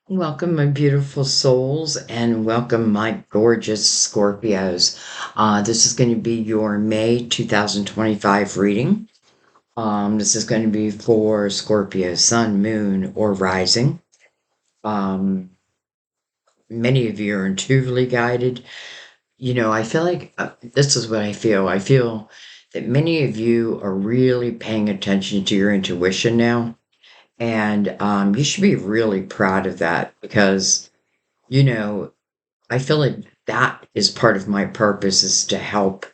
Welcome, my beautiful souls, and welcome, my gorgeous Scorpios. This is going to be your May 2025 reading. This is going to be for Scorpio, Sun, Moon, or Rising. Um, Many of you are intuitively guided. I feel like this is what I feel. I feel that many of you are really paying attention to your intuition now. And you should be really proud of that because, you know, I feel like that is part of my purpose is to help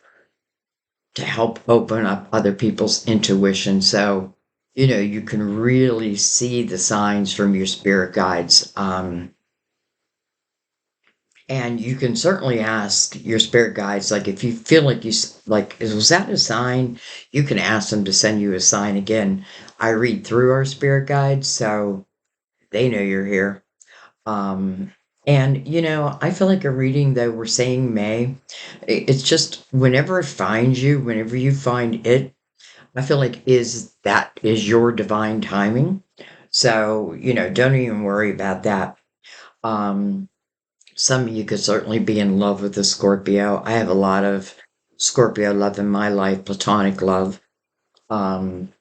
open up other people's intuition. So, you can really see the signs from your spirit guides. And you can certainly ask your spirit guides, like if you feel like was that a sign? You can ask them to send you a sign again. I read through our spirit guides, so they know you're here. Um, and I feel like a reading that we're saying May, it's just whenever it finds you, whenever you find it, I feel like is your divine timing. So, don't even worry about that. Um, some of you could certainly be in love with a Scorpio. I have a lot of Scorpio love in my life, platonic love. Um,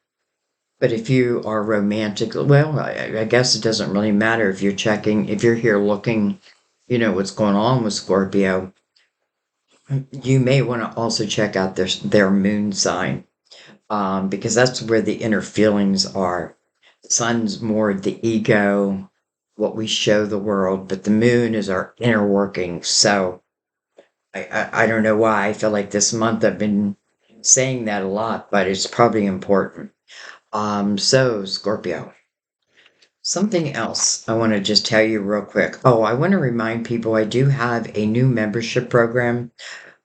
But if you are romantic, well, I guess it doesn't really matter if if you're here looking, what's going on with Scorpio. You may want to also check out their moon sign, because that's where the inner feelings are. The sun's more the ego, what we show the world, but the moon is our inner workings. So I don't know why I feel like this month I've been saying that a lot, but it's probably important. So Scorpio. Something else I want to just tell you real quick. Oh, I want to remind people I do have a new membership program.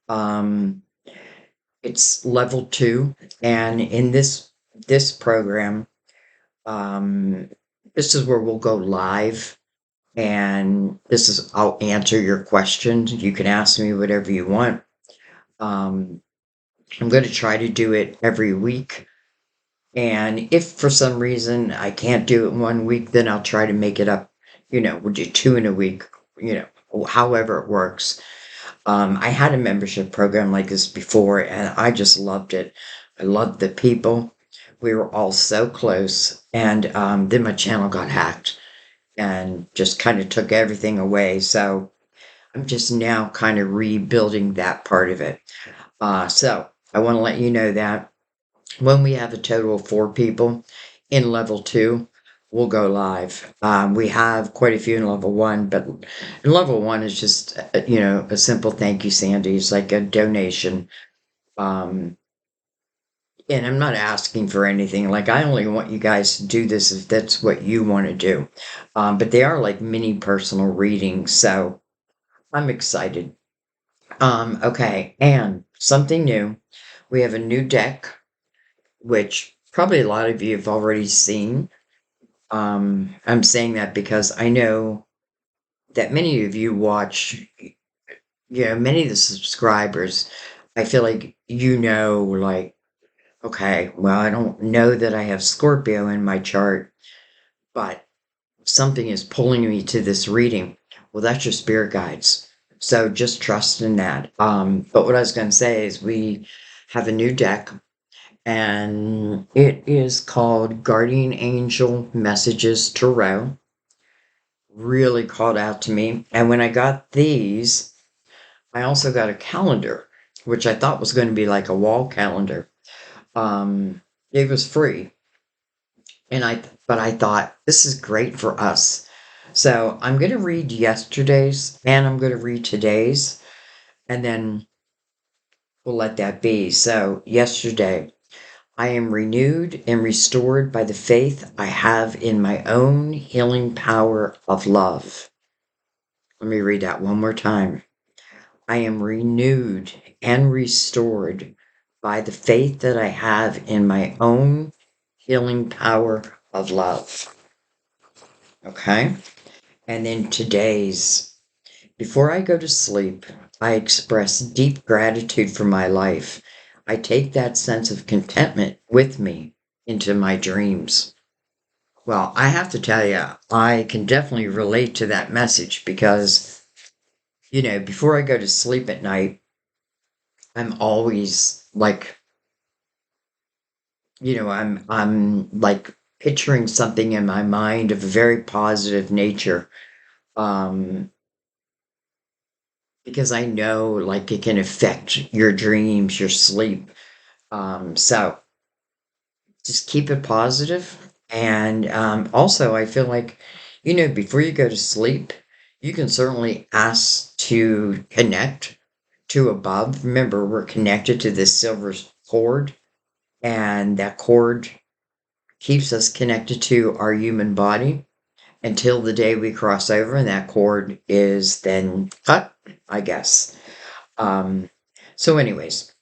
Um, it's level 2, and in this program, um, this is where we'll go live, and I'll answer your questions. You can ask me whatever you want. Um, I'm going to try to do it every week. And if for some reason I can't do it one week, then I'll try to make it up. We'll do two in a week, however it works. I had a membership program like this before, and I just loved it. I loved the people. We were all so close. And then my channel got hacked and just kind of took everything away. So I'm just now kind of rebuilding that part of it. So I want to let you know that when we have a total of 4 people in level 2, we'll go live. We have quite a few in level 1, but in level 1 is just, a simple thank you, Sandy. It's like a donation. Um, and I'm not asking for anything. Like, I only want you guys to do this if that's what you want to do. But they are like mini personal readings, so I'm excited. Okay, and something new. We have a new deck, which probably a lot of you have already seen. I'm saying that because I know that many of you watch, many of the subscribers, I feel like like, okay, well, I don't know that I have Scorpio in my chart, but something is pulling me to this reading. Well, that's your spirit guides. So just trust in that. But what I was going to say is we have a new deck, and it is called Guardian Angel Messages Tarot. Really called out to me. And when I got these, I also got a calendar, which I thought was going to be like a wall calendar. It was free, but I thought this is great for us. So I'm going to read yesterday's and I'm going to read today's, and then we'll let that be. So yesterday, I am renewed and restored by the faith I have in my own healing power of love. Let me read that one more time. I am renewed and restored by the faith that I have in my own healing power of love. Okay? And then today's, before I go to sleep, I express deep gratitude for my life. I take that sense of contentment with me into my dreams. Well, I have to tell you, I can definitely relate to that message because, before I go to sleep at night, I'm always like, I'm like picturing something in my mind of a very positive nature. Um, because I know like it can affect your dreams, your sleep. So just keep it positive. And also, I feel like, before you go to sleep, you can certainly ask to connect to above. Remember, we're connected to this silver cord, and that cord keeps us connected to our human body until the day we cross over, and that cord is then cut, I guess. Um, so, anyways,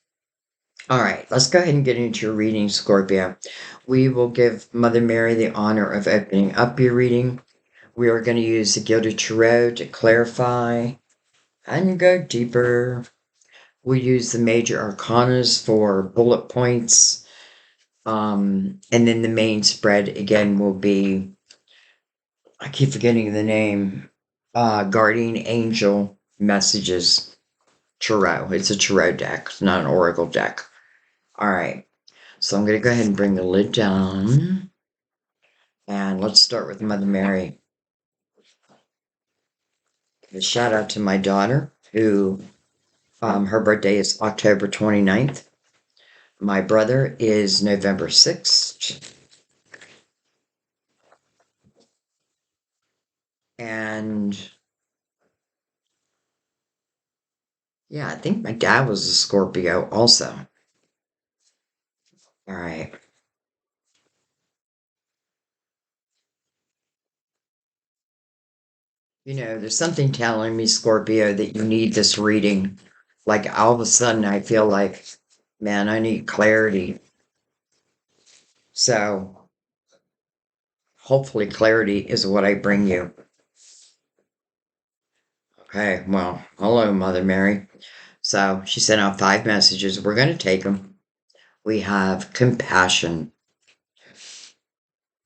all right, let's go ahead and get into your reading, Scorpio. We will give Mother Mary the honor of opening up your reading. We are going to use the Gilded Tarot to clarify and go deeper. We use the major arcanas for bullet points. And then the main spread again will be, I keep forgetting the name, Guardian Angel Messages Tarot. It's a tarot deck, it's not an oracle deck. All right. So I'm going to go ahead and bring the lid down. And let's start with Mother Mary. A shout out to my daughter, who her birthday is October 29th. My brother is November 6th. And yeah, I think my dad was a Scorpio also. All right. There's something telling me, Scorpio, that you need this reading. Like all of a sudden, I feel like, man, I need clarity. So hopefully, clarity is what I bring you. Okay, well, hello, Mother Mary. So she sent out 5 messages. We're going to take them. We have compassion.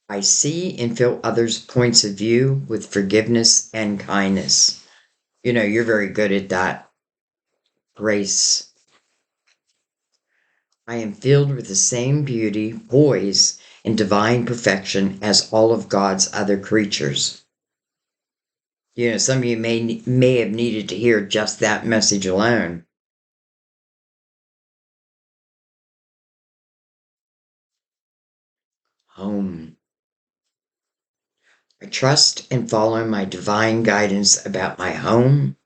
I see and feel others' points of view with forgiveness and kindness. You're very good at that. Grace. I am filled with the same beauty, poise, and divine perfection as all of God's other creatures. Some of you may have needed to hear just that message alone. Home. I trust and follow my divine guidance about my home.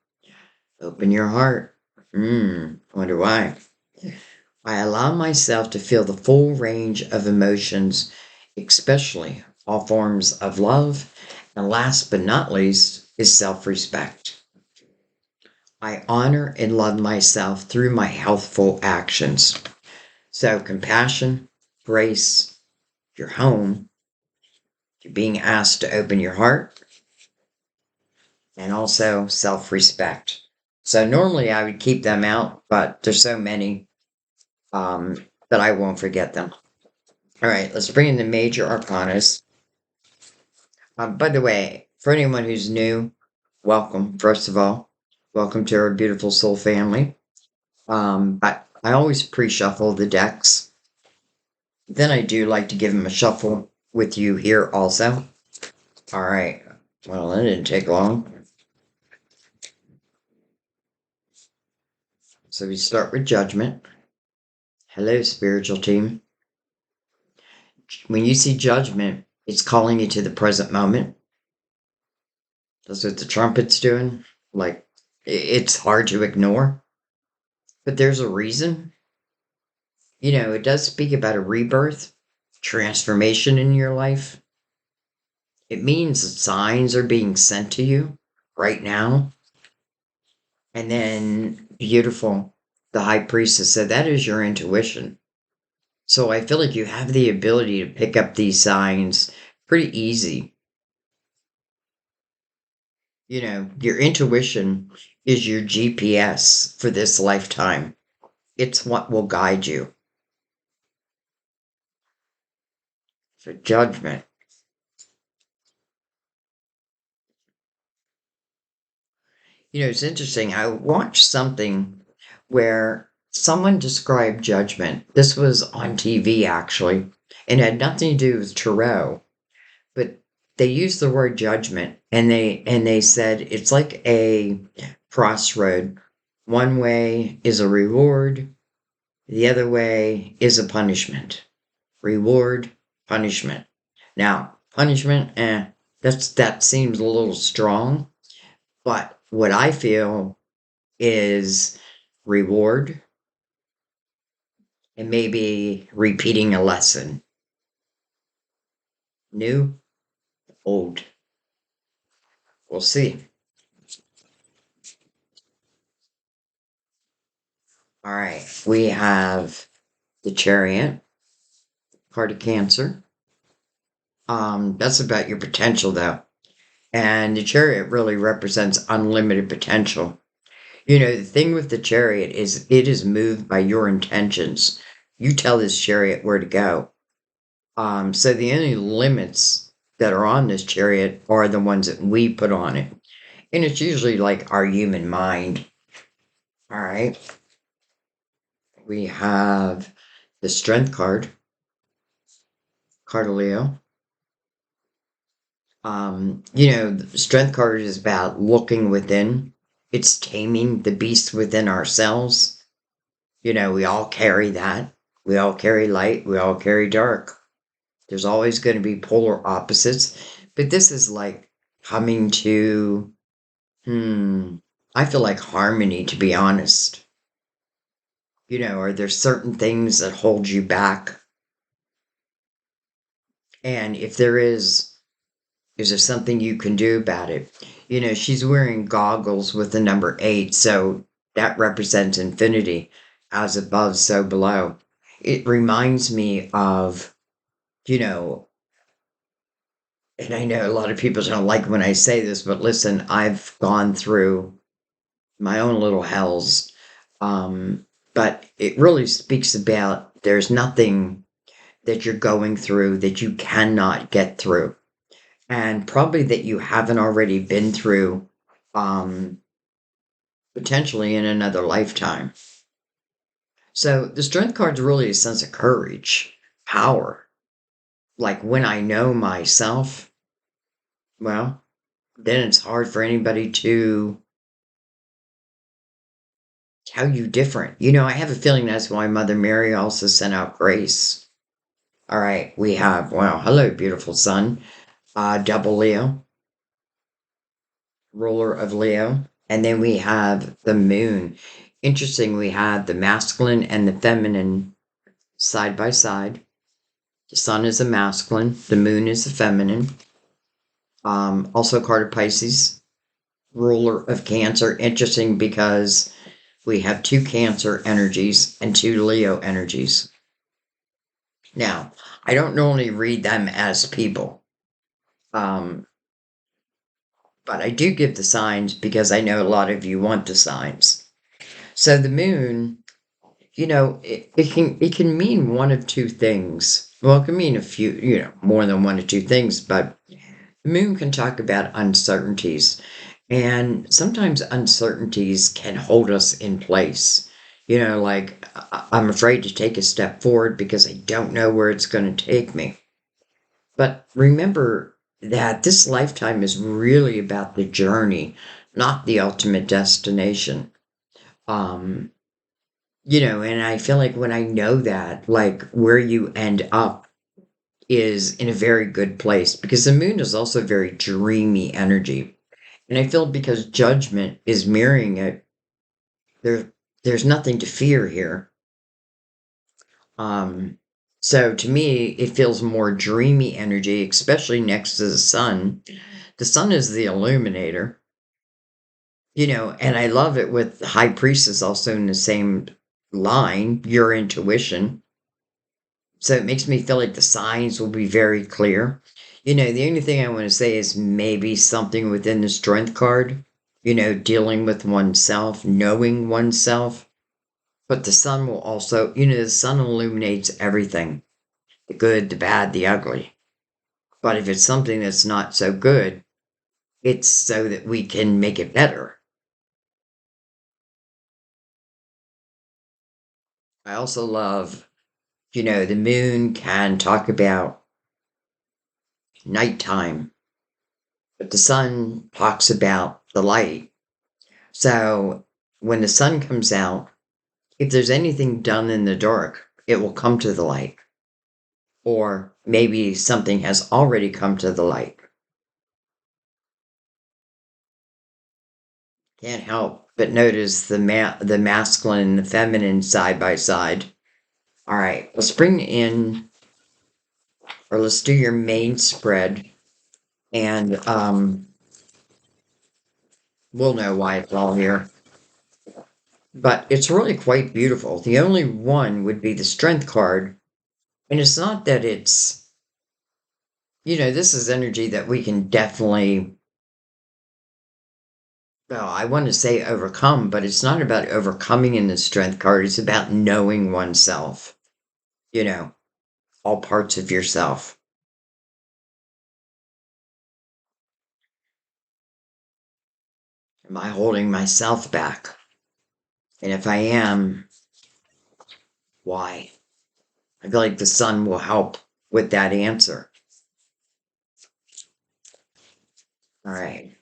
Open your heart. Wonder why. I allow myself to feel the full range of emotions, especially all forms of love. And last but not least is self respect. I honor and love myself through my healthful actions. So, compassion, grace, your home, you're being asked to open your heart, and also self respect. So, normally I would keep them out, but there's so many that I won't forget them. All right, let's bring in the major arcanas. By the way, for anyone who's new, welcome, first of all. Welcome to our beautiful soul family. I always pre shuffle the decks. Then I do like to give them a shuffle with you here also. All right. Well, that didn't take long. So we start with judgment. Hello, spiritual team. When you see judgment, it's calling you to the present moment. That's what the trumpet's doing. Like, it's hard to ignore, but there's a reason. It does speak about a rebirth, transformation in your life. It means that signs are being sent to you right now. And then, beautiful, the high priestess said that is your intuition. So I feel like you have the ability to pick up these signs pretty easy. Your intuition is your GPS for this lifetime. It's what will guide you. For judgment. It's interesting. I watched something where someone described judgment. This was on TV actually, and it had nothing to do with tarot, but they used the word judgment and they said it's like a crossroad. One way is a reward, the other way is a punishment. Reward, punishment. Now, punishment, that seems a little strong, but what I feel is reward and maybe repeating a lesson. New, old. We'll see. All right. We have the Chariot, card of Cancer. That's about your potential though. And the Chariot really represents unlimited potential. The thing with the Chariot is it is moved by your intentions. You tell this Chariot where to go. So the only limits that are on this Chariot are the ones that we put on it. And it's usually like our human mind. All right. We have the Strength card, Leo. The Strength card is about looking within. It's taming the beast within ourselves. We all carry that. We all carry light. We all carry dark. There's always going to be polar opposites. But this is like coming to, I feel like harmony, to be honest. Are there certain things that hold you back? And if there is there something you can do about it? She's wearing goggles with the number 8, so that represents infinity, as above, so below. It reminds me of, and I know a lot of people don't like when I say this, but listen, I've gone through my own little hells. But it really speaks about there's nothing that you're going through that you cannot get through. And probably that you haven't already been through, potentially in another lifetime. So the Strength card's really a sense of courage, power. Like when I know myself, well, then it's hard for anybody to tell you different. I have a feeling that's why Mother Mary also sent out grace. All right, we have, well, hello, beautiful sun, double Leo, ruler of Leo. And then we have the moon. Interesting, we have the masculine and the feminine side by side. The sun is a masculine, the moon is a feminine. Also, card of Pisces, ruler of Cancer. Interesting because we have 2 Cancer energies and 2 Leo energies. Now, I don't normally read them as people. But I do give the signs because I know a lot of you want the signs. So the moon, it can mean one of 2 things. Well, it can mean a few, more than 1 or 2 things, but the moon can talk about uncertainties. And sometimes uncertainties can hold us in place. Like I'm afraid to take a step forward because I don't know where it's going to take me. But remember that this lifetime is really about the journey, not the ultimate destination. Um, and I feel like when I know that, like where you end up is in a very good place because the moon is also very dreamy energy. And I feel because judgment is mirroring it, there, there's nothing to fear here. Um, so to me, it feels more dreamy energy, especially next to the sun. The sun is the illuminator, and I love it with the high priestess also in the same line, your intuition. So it makes me feel like the signs will be very clear. The only thing I want to say is maybe something within the strength card, dealing with oneself, knowing oneself. But the sun will also, the sun illuminates everything, the good, the bad, the ugly. But if it's something that's not so good, it's so that we can make it better. I also love, the moon can talk about nighttime, but the sun talks about the light. So when the sun comes out, if there's anything done in the dark, it will come to the light. Or maybe something has already come to the light. Can't help but notice the masculine and the feminine side by side. All right, let's bring in, or let's do your main spread, and we'll know why it's all here. But it's really quite beautiful. The only one would be the strength card, and it's not that this is energy that we can definitely, well, I want to say overcome, but it's not about overcoming in the strength card. It's about knowing oneself, you know, all parts of yourself. Am I holding myself back? And if I am, why? I feel like the sun will help with that answer. All right.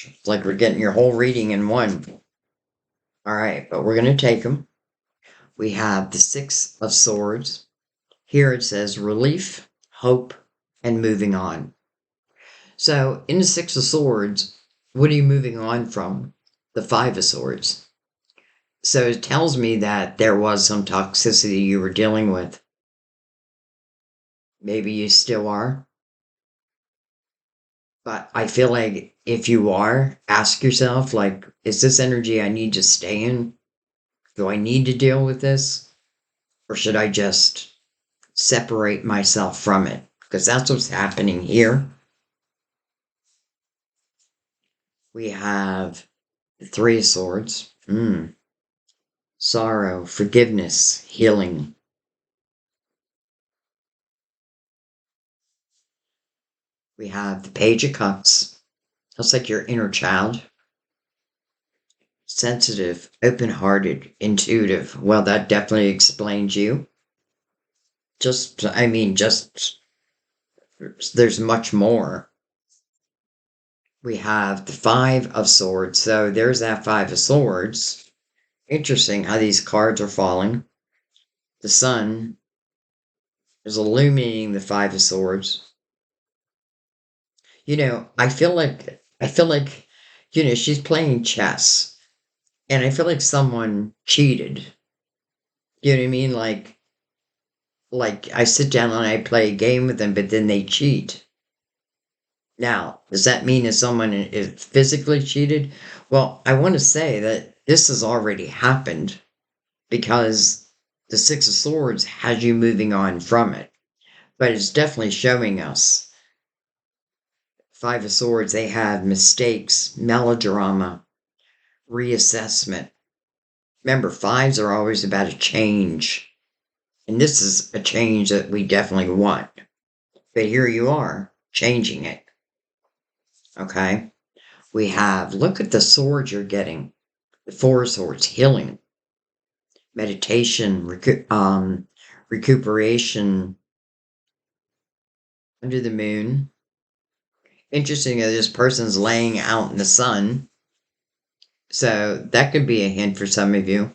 It's like we're getting your whole reading in one. All right, but we're going to take them. We have the Six of Swords. Here it says relief, hope, and moving on. So in the Six of Swords, what are you moving on from? The Five of Swords. So it tells me that there was some toxicity you were dealing with. Maybe you still are. But I feel like if you are, ask yourself, like, is this energy I need to stay in? Do I need to deal with this? Or should I just separate myself from it? Because that's what's happening here. We have the Three of Swords. Sorrow, forgiveness, healing. We have the Page of Cups. That's like your inner child. Sensitive, open-hearted, intuitive. Well, that definitely explains you. Just there's much more. We have the Five of Swords. So there's that Five of Swords. Interesting how these cards are falling. The sun is illuminating the Five of Swords. I feel like, she's playing chess. And I feel like someone cheated. You know what I mean? Like I sit down and I play a game with them, but then they cheat. Now, does that mean that someone is physically cheated? Well, I want to say that this has already happened because the Six of Swords has you moving on from it. But it's definitely showing us Five of Swords, they have mistakes, melodrama, reassessment. Remember, fives are always about a change. And this is a change that we definitely want. But here you are, changing it. Okay? We have, look at the swords you're getting. The Four Swords, healing, meditation, recuperation, under the moon. Interesting that this person's laying out in the sun. So that could be a hint for some of you,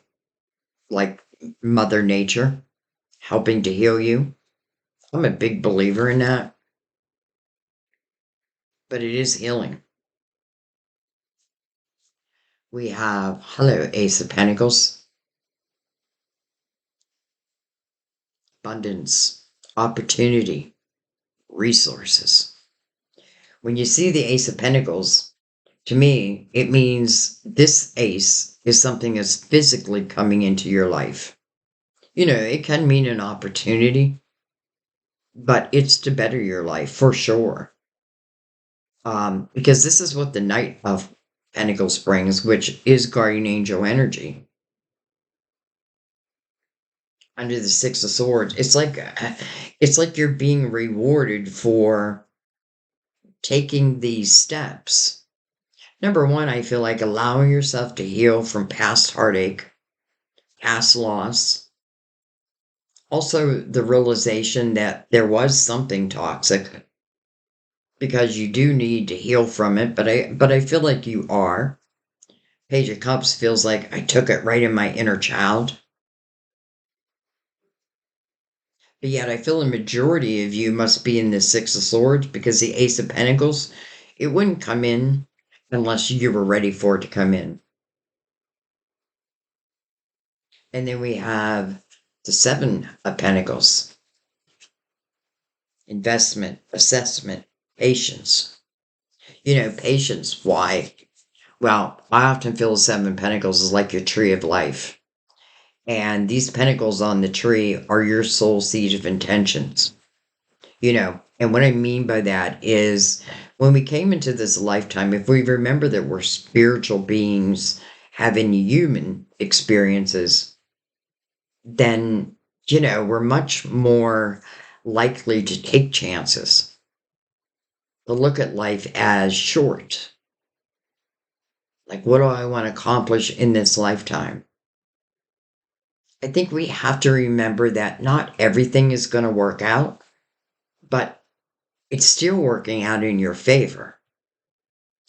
like Mother Nature helping to heal you. I'm a big believer in that, but it is healing. We have, hello, Ace of Pentacles, abundance, opportunity, resources. When you see the Ace of Pentacles, to me, it means this ace is something that's physically coming into your life. It can mean an opportunity, but it's to better your life for sure. Because this is what the Knight of Pentacles brings, which is guardian angel energy. Under the Six of Swords, it's like you're being rewarded for taking these steps. Number one, I feel like allowing yourself to heal from past heartache, past loss. Also, the realization that there was something toxic because you do need to heal from it, but I feel like you are. Page of Cups feels like I took it right in my inner child. But yet I feel a majority of you must be in the Six of Swords because the Ace of Pentacles, it wouldn't come in unless you were ready for it to come in. And then we have the Seven of Pentacles. Investment, assessment, patience. Patience. Why? Well, I often feel the Seven of Pentacles is like your tree of life. And these pentacles on the tree are your soul seed of intentions. And what I mean by that is when we came into this lifetime, if we remember that we're spiritual beings having human experiences, then, we're much more likely to take chances, to look at life as short. Like, what do I want to accomplish in this lifetime? I think we have to remember that not everything is going to work out, but it's still working out in your favor,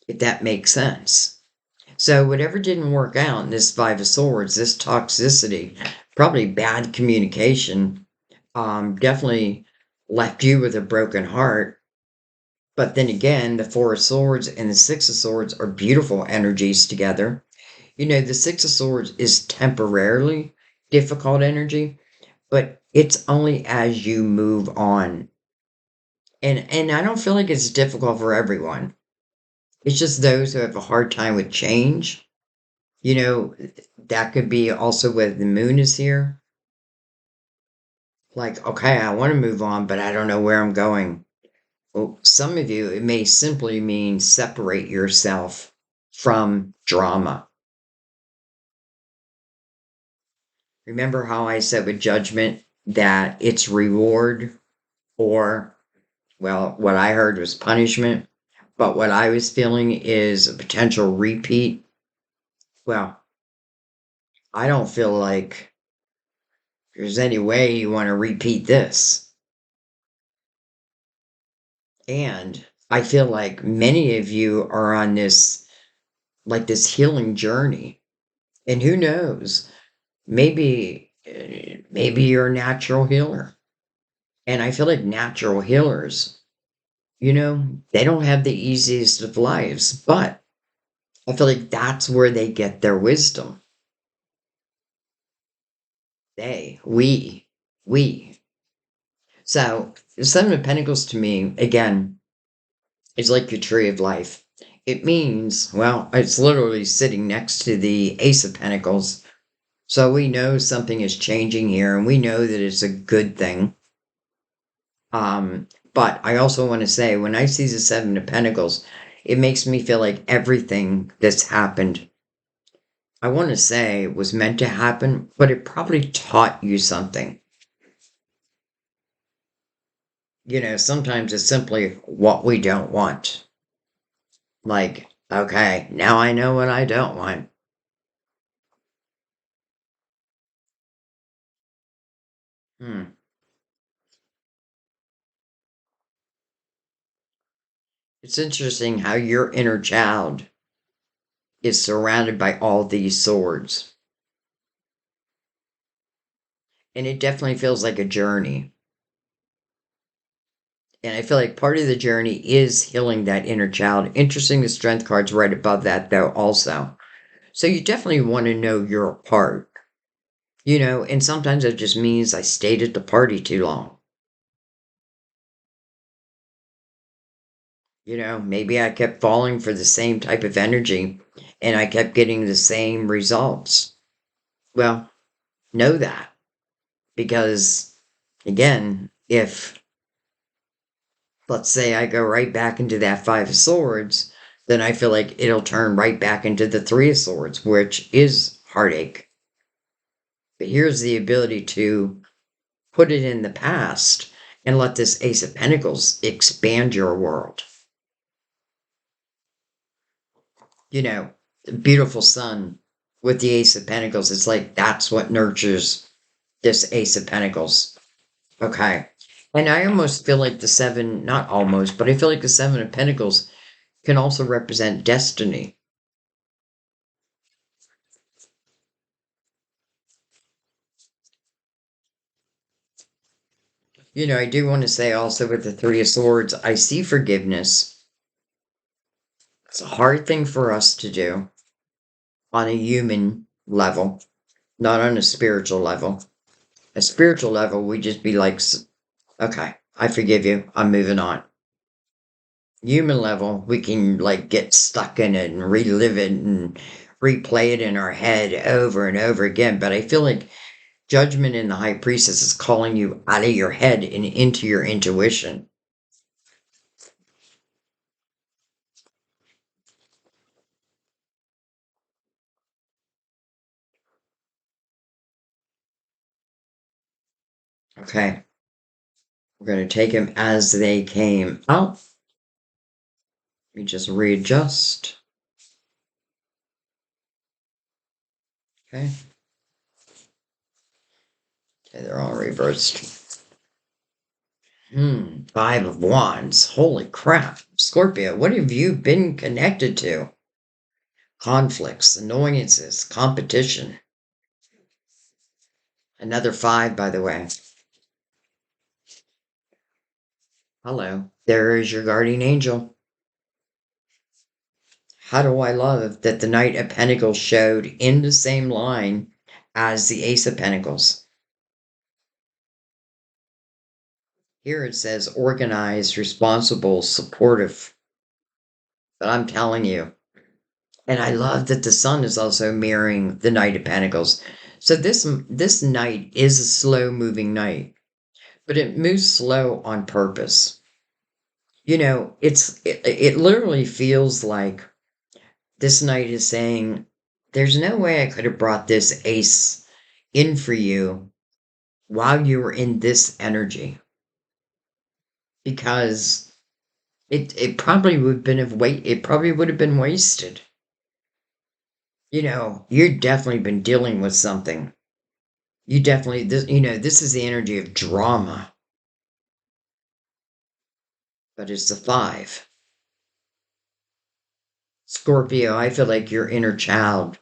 if that makes sense. So whatever didn't work out in this Five of Swords, this toxicity, probably bad communication, definitely left you with a broken heart. But then again, the Four of Swords and the Six of Swords are beautiful energies together. The Six of Swords is temporarily difficult energy, but it's only as you move on. And I don't feel like it's difficult for everyone. It's just those who have a hard time with change. You know, that could be also when the moon is here. Like, okay, I want to move on, but I don't know where I'm going. Well, some of you, it may simply mean separate yourself from drama. Remember how I said with judgment that it's reward or, well, what I heard was punishment, but what I was feeling is a potential repeat. Well, I don't feel like there's any way you want to repeat this. And I feel like many of you are on this healing journey. And who knows, maybe you're a natural healer. And I feel like natural healers, they don't have the easiest of lives, but I feel like that's where they get their wisdom. We. So, the Seven of Pentacles to me, again, is like your tree of life. It means, well, it's literally sitting next to the Ace of Pentacles. So we know something is changing here and we know that it's a good thing. But I also want to say, when I see the Seven of Pentacles, it makes me feel like everything that's happened, I want to say, was meant to happen, but it probably taught you something. Sometimes it's simply what we don't want. Like, okay, now I know what I don't want. Hmm. It's interesting how your inner child is surrounded by all these swords. And it definitely feels like a journey. And I feel like part of the journey is healing that inner child. Interesting, the strength card's right above that, though, also. So you definitely want to know your part. And sometimes it just means I stayed at the party too long. Maybe I kept falling for the same type of energy and I kept getting the same results. Well, know that because, again, if, let's say, I go right back into that Five of Swords, then I feel like it'll turn right back into the Three of Swords, which is heartache. But here's the ability to put it in the past and let this Ace of Pentacles expand your world. You know, beautiful sun with the Ace of Pentacles. It's like that's what nurtures this Ace of Pentacles. Okay. And I almost feel like the seven, not almost, but I feel like the Seven of Pentacles can also represent destiny. I do want to say also with the Three of Swords, I see forgiveness. It's a hard thing for us to do on a human level, not on a spiritual level. A spiritual level, we just be like, okay, I forgive you. I'm moving on. Human level, we can like get stuck in it and relive it and replay it in our head over and over again. But I feel like Judgment in the High Priestess is calling you out of your head and into your intuition. Okay, we're going to take them as they came out. Let me just readjust. Okay. Okay, they're all reversed. Five of Wands. Holy crap. Scorpio, what have you been connected to? Conflicts, annoyances, competition. Another five, by the way. Hello. There is your guardian angel. How do I love that the Knight of Pentacles showed in the same line as the Ace of Pentacles? Here it says organized, responsible, supportive. But I'm telling you, and I love that the sun is also mirroring the Knight of Pentacles. So this knight is a slow moving knight, but it moves slow on purpose. It literally feels like this knight is saying, "There's no way I could have brought this ace in for you while you were in this energy because it probably would have been it probably would have been wasted." You've definitely been dealing with something. You definitely, this is the energy of drama, but it's the five. Scorpio, I feel like your inner child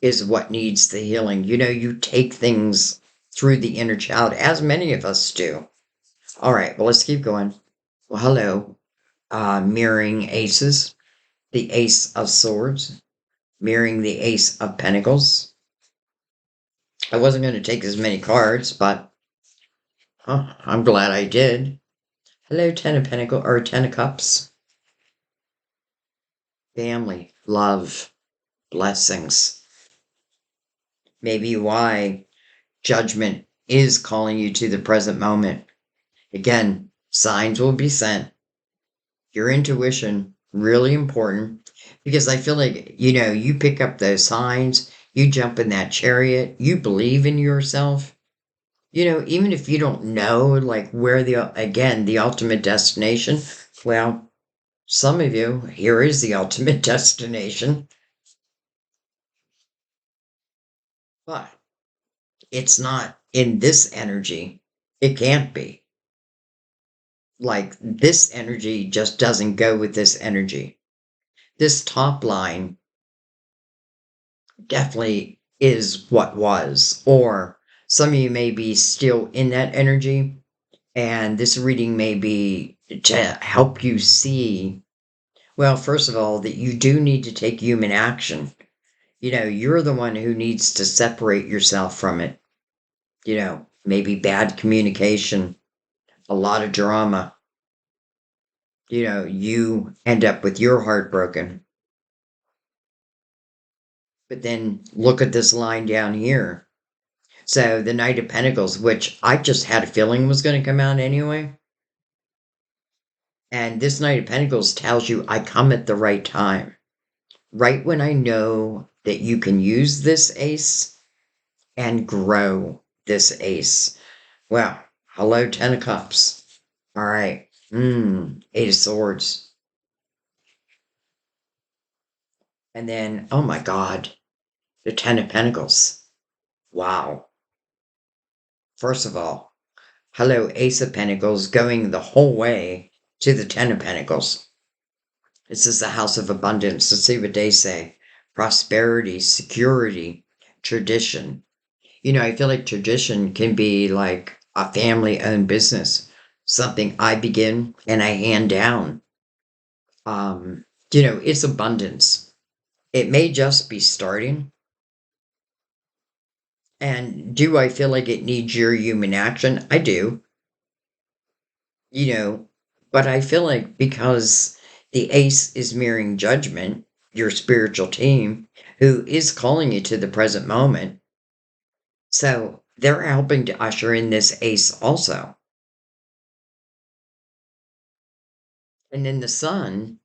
is what needs the healing. You take things through the inner child, as many of us do. All right, well, let's keep going. Well, hello. Mirroring aces, the Ace of Swords, mirroring the Ace of Pentacles. I wasn't going to take as many cards, but I'm glad I did. Hello, Ten of Pentacles, or Ten of Cups. Family, love, blessings. Maybe why Judgment is calling you to the present moment. Again, signs will be sent. Your intuition, really important. Because I feel like, you pick up those signs, you jump in that chariot, you believe in yourself. Even if you don't know, like, where the ultimate destination, well, some of you, here is the ultimate destination. But it's not in this energy. It can't be. Like, this energy just doesn't go with this energy. This top line definitely is what was. Or some of you may be still in that energy, and this reading may be to help you see, well, first of all, that you do need to take human action. You're the one who needs to separate yourself from it. Maybe bad communication, a lot of drama. You end up with your heart broken. But then look at this line down here. So the Knight of Pentacles, which I just had a feeling was going to come out anyway. And this Knight of Pentacles tells you I come at the right time. Right when I know that you can use this ace and grow this ace. Well, hello, Ten of Cups. All right. Eight of Swords. And then, oh my God, the Ten of Pentacles. Wow. First of all, hello, Ace of Pentacles going the whole way to the Ten of Pentacles. This is the house of abundance. Let's see what they say. Prosperity, security, tradition. I feel like tradition can be like a family owned business, something I begin and I hand down. Um, it's abundance. It may just be starting. And do I feel like it needs your human action? I do, you know, but I feel like because the ace is mirroring judgment, your spiritual team, who is calling you to the present moment. So they're helping to usher in this ace also. And then the sun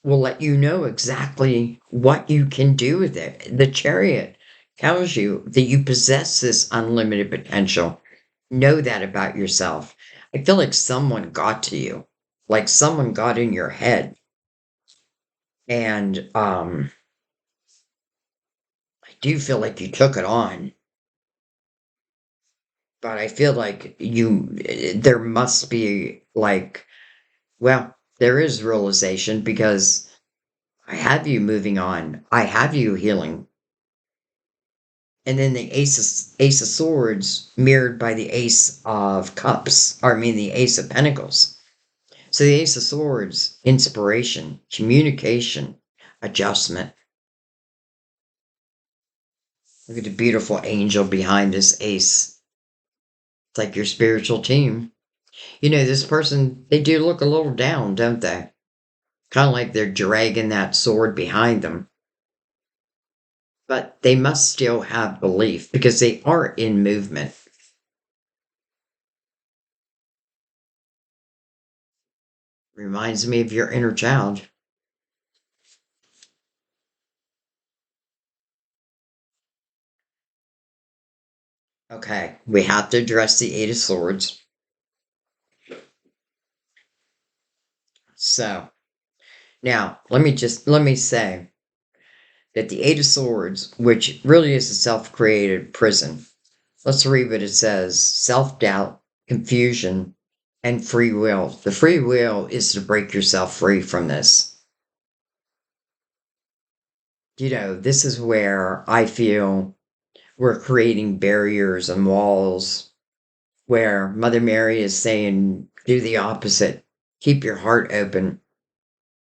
will let you know exactly what you can do with it. The chariot tells you that you possess this unlimited potential. Know that about yourself. I feel like someone got to you, like someone got in your head. And I do feel like you took it on, but I feel like there must be like, well, there is realization because I have you moving on. I have you healing. And then the ace of swords mirrored by the ace of cups, or I mean the ace of pentacles. So the ace of swords, inspiration, communication, adjustment. Look at the beautiful angel behind this ace. It's like your spiritual team. This person, they do look a little down, don't they? Kind of like they're dragging that sword behind them. But they must still have belief because they are in movement. Reminds me of your inner child. Okay, we have to address the Eight of Swords. So, now let me say that the Eight of Swords, which really is a self-created prison. Let's read what it says. Self-doubt, confusion, and free will. The free will is to break yourself free from this. This is where I feel we're creating barriers and walls where Mother Mary is saying, do the opposite. Keep your heart open.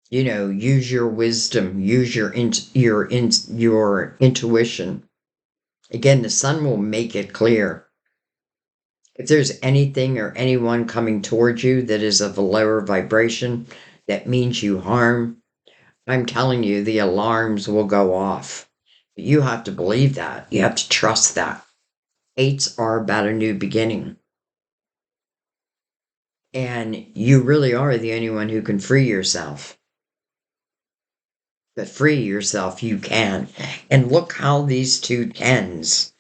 Use your wisdom, use your intuition. Again, the sun will make it clear. If there's anything or anyone coming towards you that is of a lower vibration that means you harm, I'm telling you, the alarms will go off. You have to believe that. You have to trust that. Eights are about a new beginning. And you really are the only one who can free yourself. But free yourself, you can. And look how these two tens.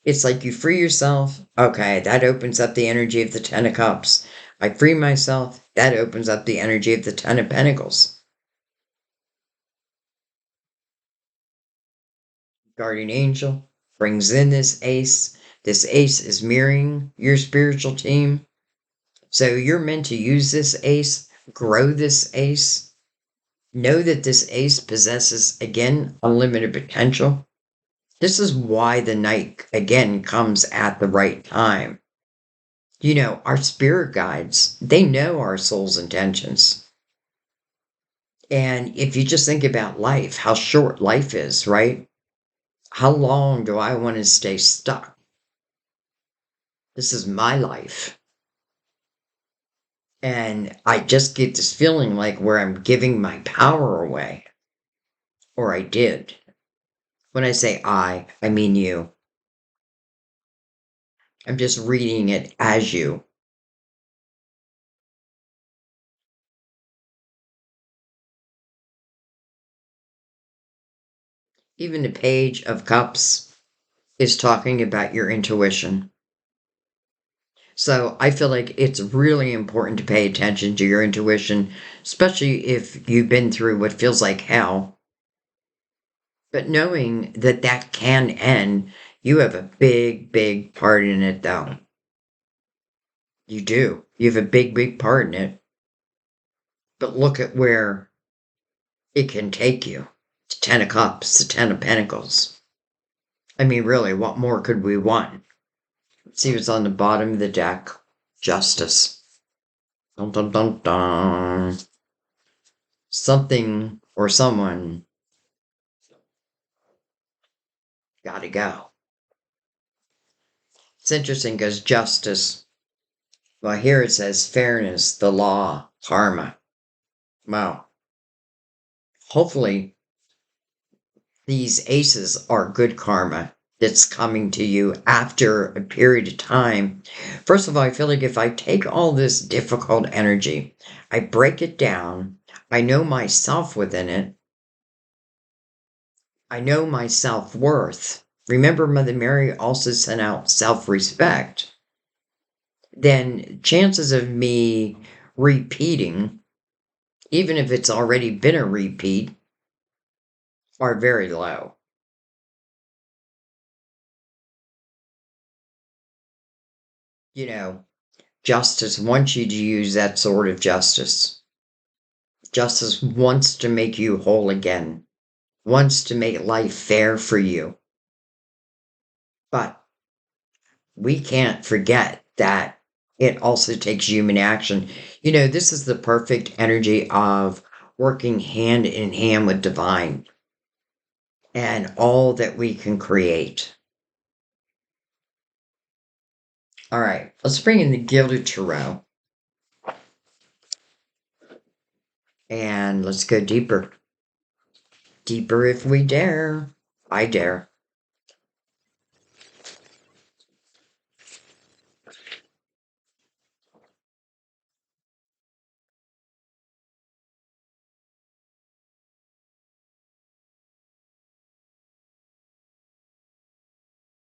It's like you free yourself. Okay, that opens up the energy of the Ten of Cups. I free myself. That opens up the energy of the Ten of Pentacles. Guardian Angel brings in this ace. This ace is mirroring your spiritual team. So you're meant to use this ace, grow this ace. Know that this ace possesses, again, unlimited potential. This is why the night, again, comes at the right time. Our spirit guides, they know our soul's intentions. And if you just think about life, how short life is, right? How long do I want to stay stuck? This is my life. And I just get this feeling like where I'm giving my power away. Or I did. When I say I mean you. I'm just reading it as you. Even the Page of Cups is talking about your intuition. So I feel like it's really important to pay attention to your intuition, especially if you've been through what feels like hell. But knowing that that can end, you have a big, big part in it, though. You do. You have a big, big part in it. But look at where it can take you. It's 10 of Cups, the 10 of Pentacles. I mean, really, what more could we want? Let's see what's on the bottom of the deck. Justice. Dun, dun, dun, dun. Something or someone gotta go. It's interesting because justice, well, here it says fairness, the law, karma. Wow. Hopefully, these aces are good karma that's coming to you after a period of time. First of all, I feel like if I take all this difficult energy, I break it down, I know myself within it, I know my self worth. Remember, Mother Mary also sent out self respect. Then chances of me repeating, even if it's already been a repeat, are very low. You know, justice wants you to use that sort of justice. Justice wants to make you whole again, wants to make life fair for you. But we can't forget that it also takes human action. You know, this is the perfect energy of working hand in hand with divine and all that we can create. All right, let's bring in the Gilded Tarot. And let's go deeper. Deeper if we dare. I dare.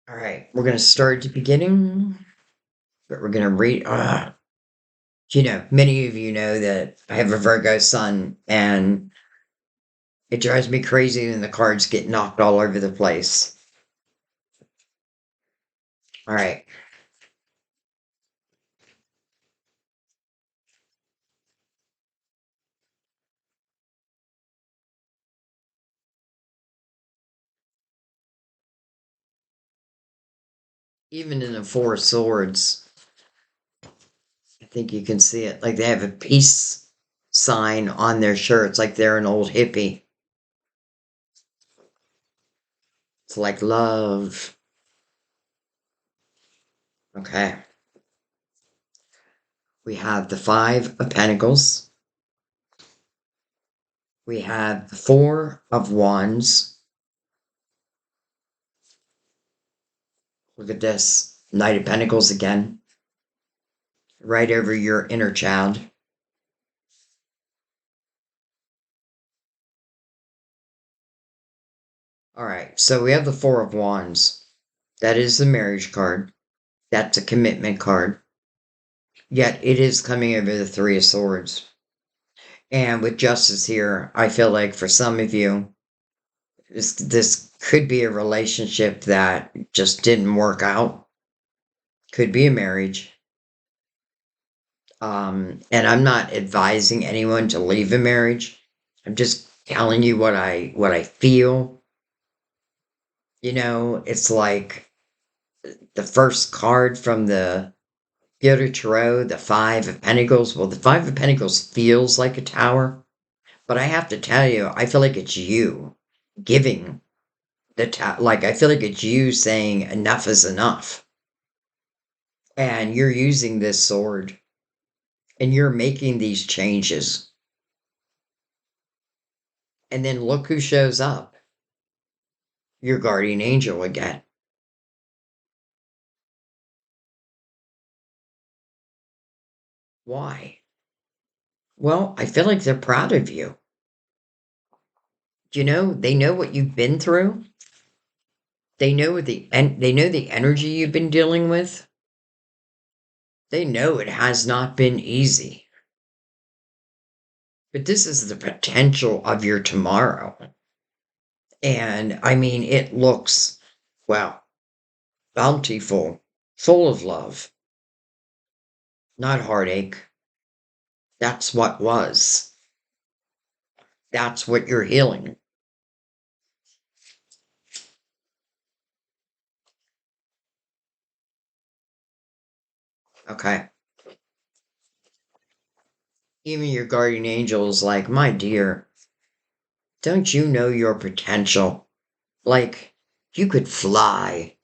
All right, we're going to start at the beginning, but we're going to read. You know, many of you know that I have a Virgo sun, and it drives me crazy when the cards get knocked all over the place. All right. Even in the Four of Swords, I think you can see it. Like they have a peace sign on their shirts, like they're an old hippie. It's like love. Okay. We have the Five of Pentacles. We have the Four of Wands. Look at this. Knight of Pentacles again. Right over your inner child. All right. So we have the Four of Wands. That is the marriage card. That's a commitment card. Yet it is coming over the Three of Swords. And with justice here, I feel like for some of you, this could be a relationship that just didn't work out. Could be a marriage. And I'm not advising anyone to leave a marriage. I'm just telling you what I feel. You know, it's like the first card from the Gilded Tarot, the Five of Pentacles. Well, the Five of Pentacles feels like a tower, but I have to tell you, I feel like it's you giving the tower. Like I feel like it's you saying enough is enough, and you're using this sword, and you're making these changes. And then look who shows up. Your guardian angel again. Why? Well, I feel like they're proud of you. You know, they know what you've been through. They know they know the energy you've been dealing with. They know it has not been easy. But this is the potential of your tomorrow. And I mean, it looks, well, bountiful, full of love, not heartache. That's what was. That's what you're healing. Okay. Even your guardian angel is like, my dear, don't you know your potential? Like, you could fly,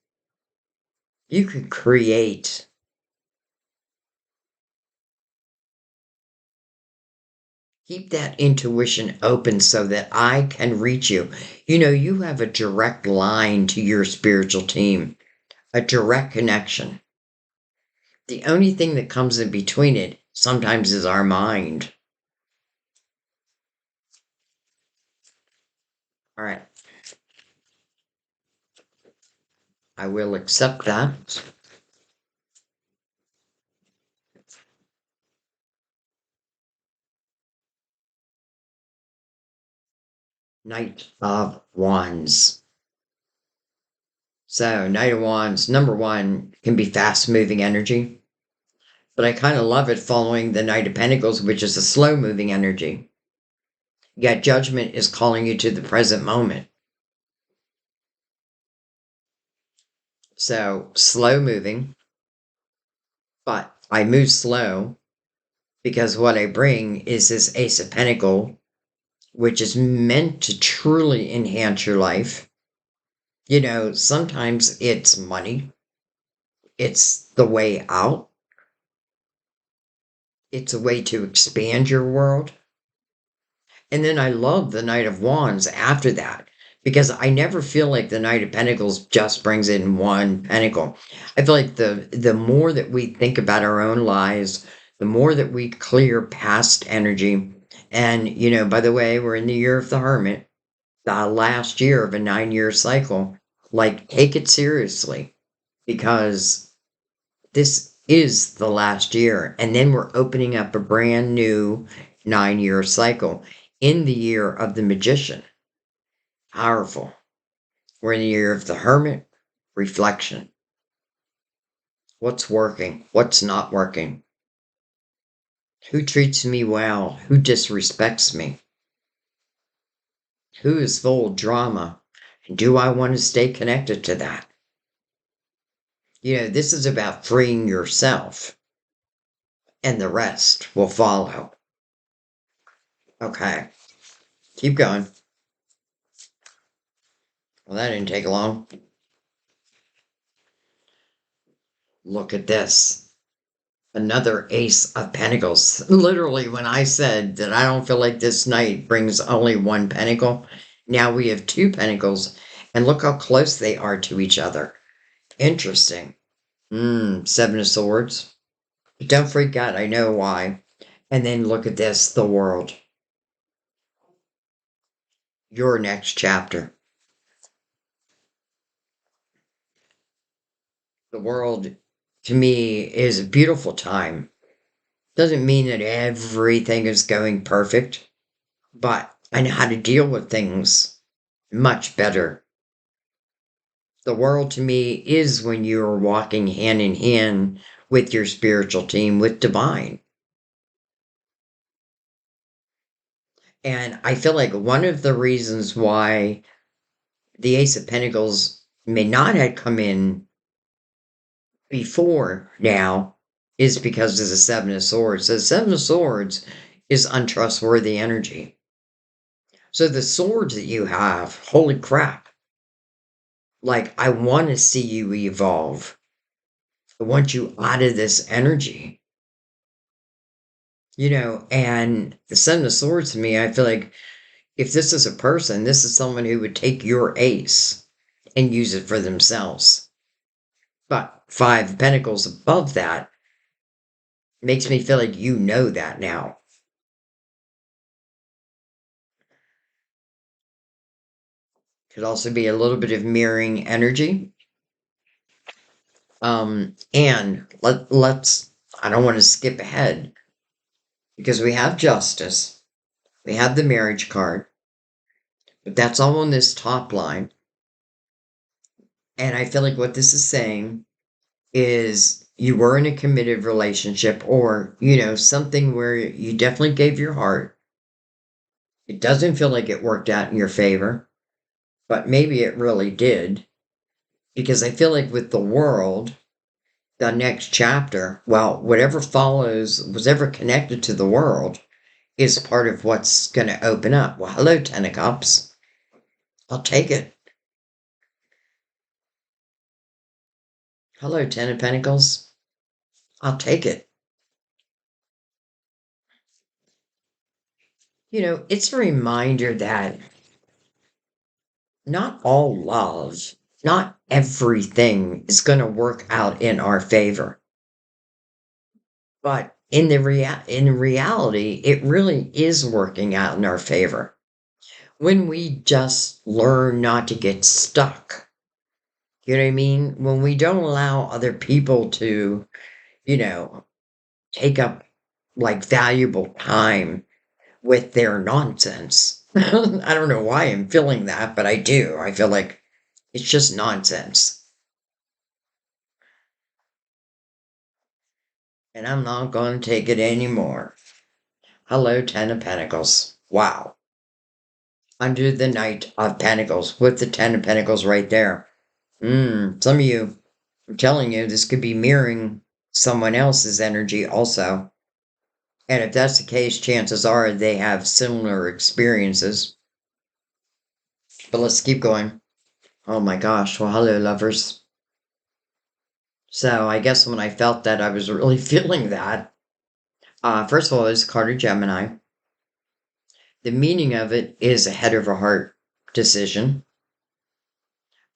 you could create. Keep that intuition open so that I can reach you. You know, you have a direct line to your spiritual team, a direct connection. The only thing that comes in between it sometimes is our mind. All right, I will accept that. Knight of Wands. So, Knight of Wands, number one, can be fast moving energy, but I kind of love it following the Knight of Pentacles, which is a slow moving energy. Yet, Judgment is calling you to the present moment. So, slow moving, but I move slow because what I bring is this Ace of Pentacle, which is meant to truly enhance your life. You know, sometimes it's money, it's the way out, it's a way to expand your world. And then I love the Knight of Wands after that because I never feel like the Knight of Pentacles just brings in one pentacle. I feel like the more that we think about our own lives, the more that we clear past energy. And, you know, by the way, we're in the year of the Hermit, the last year of a 9-year cycle. Like, take it seriously because this is the last year. And then we're opening up a brand new 9-year cycle in the year of the Magician. Powerful. We're in the year of the Hermit. Reflection. What's working? What's not working? Who treats me well? Who disrespects me? Who is full of drama? And do I want to stay connected to that? You know, this is about freeing yourself, and the rest will follow. Okay, keep going. Well, that didn't take long. Look at this. Another Ace of Pentacles. Literally, when I said that I don't feel like this night brings only one pentacle, now we have two pentacles, and look how close they are to each other. Interesting. Seven of Swords. Don't freak out, I know why. And then look at this, the world. Your next chapter. The world, to me, is a beautiful time. Doesn't mean that everything is going perfect, but I know how to deal with things much better. The world to me is when you're walking hand in hand with your spiritual team, with divine. And I feel like one of the reasons why the Ace of Pentacles may not have come in before now is because of the Seven of Swords. So the Seven of Swords is untrustworthy energy. So the swords that you have, holy crap. Like, I want to see you evolve. I want you out of this energy. You know, and the Seven of Swords to me, I feel like if this is a person, this is someone who would take your ace and use it for themselves. But Five of Pentacles above that makes me feel like you know that now. Could also be a little bit of mirroring energy. And let's, I don't want to skip ahead because we have justice, we have the marriage card, But that's all on this top line. And I feel like what this is saying is you were in a committed relationship or, something where you definitely gave your heart. It doesn't feel like it worked out in your favor, but maybe it really did. Because I feel like with the world, the next chapter, well, whatever follows, whatever connected to the world, is part of what's going to open up. Well, hello, Ten of Cups. I'll take it. Hello, Ten of Pentacles. I'll take it. It's a reminder that not all love, not everything is going to work out in our favor. But in reality, it really is working out in our favor. When we just learn not to get stuck. You know what I mean? When we don't allow other people to, you know, take up like valuable time with their nonsense. I don't know why I'm feeling that, but I do. I feel like it's just nonsense. And I'm not going to take it anymore. Hello, Ten of Pentacles. Wow. Under the Knight of Pentacles, with the Ten of Pentacles right there. Some of you, I'm telling you, this could be mirroring someone else's energy also. And if that's the case, chances are they have similar experiences. But let's keep going. Oh my gosh. Well, hello, lovers. So I guess when I felt that, I was really feeling that. First of all, it's a card of Gemini. The meaning of it is a head over heart decision.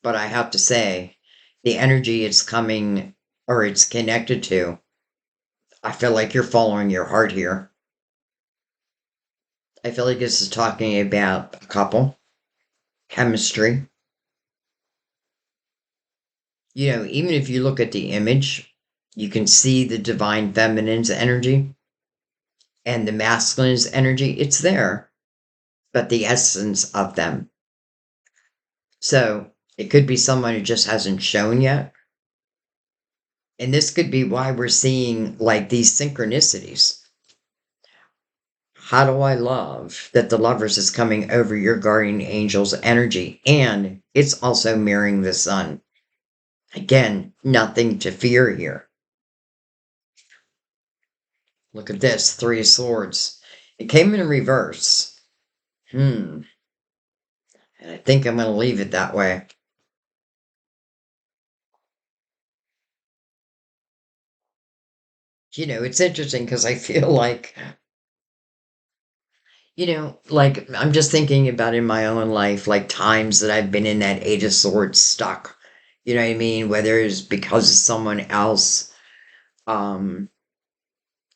But I have to say, the energy it's coming or it's connected to, I feel like you're following your heart here. I feel like this is talking about a couple, chemistry. Even if you look at the image, you can see the divine feminine's energy and the masculine's energy. It's there, but the essence of them. So it could be someone who just hasn't shown yet. And this could be why we're seeing like these synchronicities. How do I love that the lovers is coming over your guardian angel's energy? And it's also mirroring the sun. Again, nothing to fear here. Look at this, Three of Swords. It came in reverse. And I think I'm going to leave it that way. It's interesting because I feel like I'm just thinking about in my own life, like times that I've been in that Eight of Swords stuck. You know what I mean? Whether it's because of someone else, and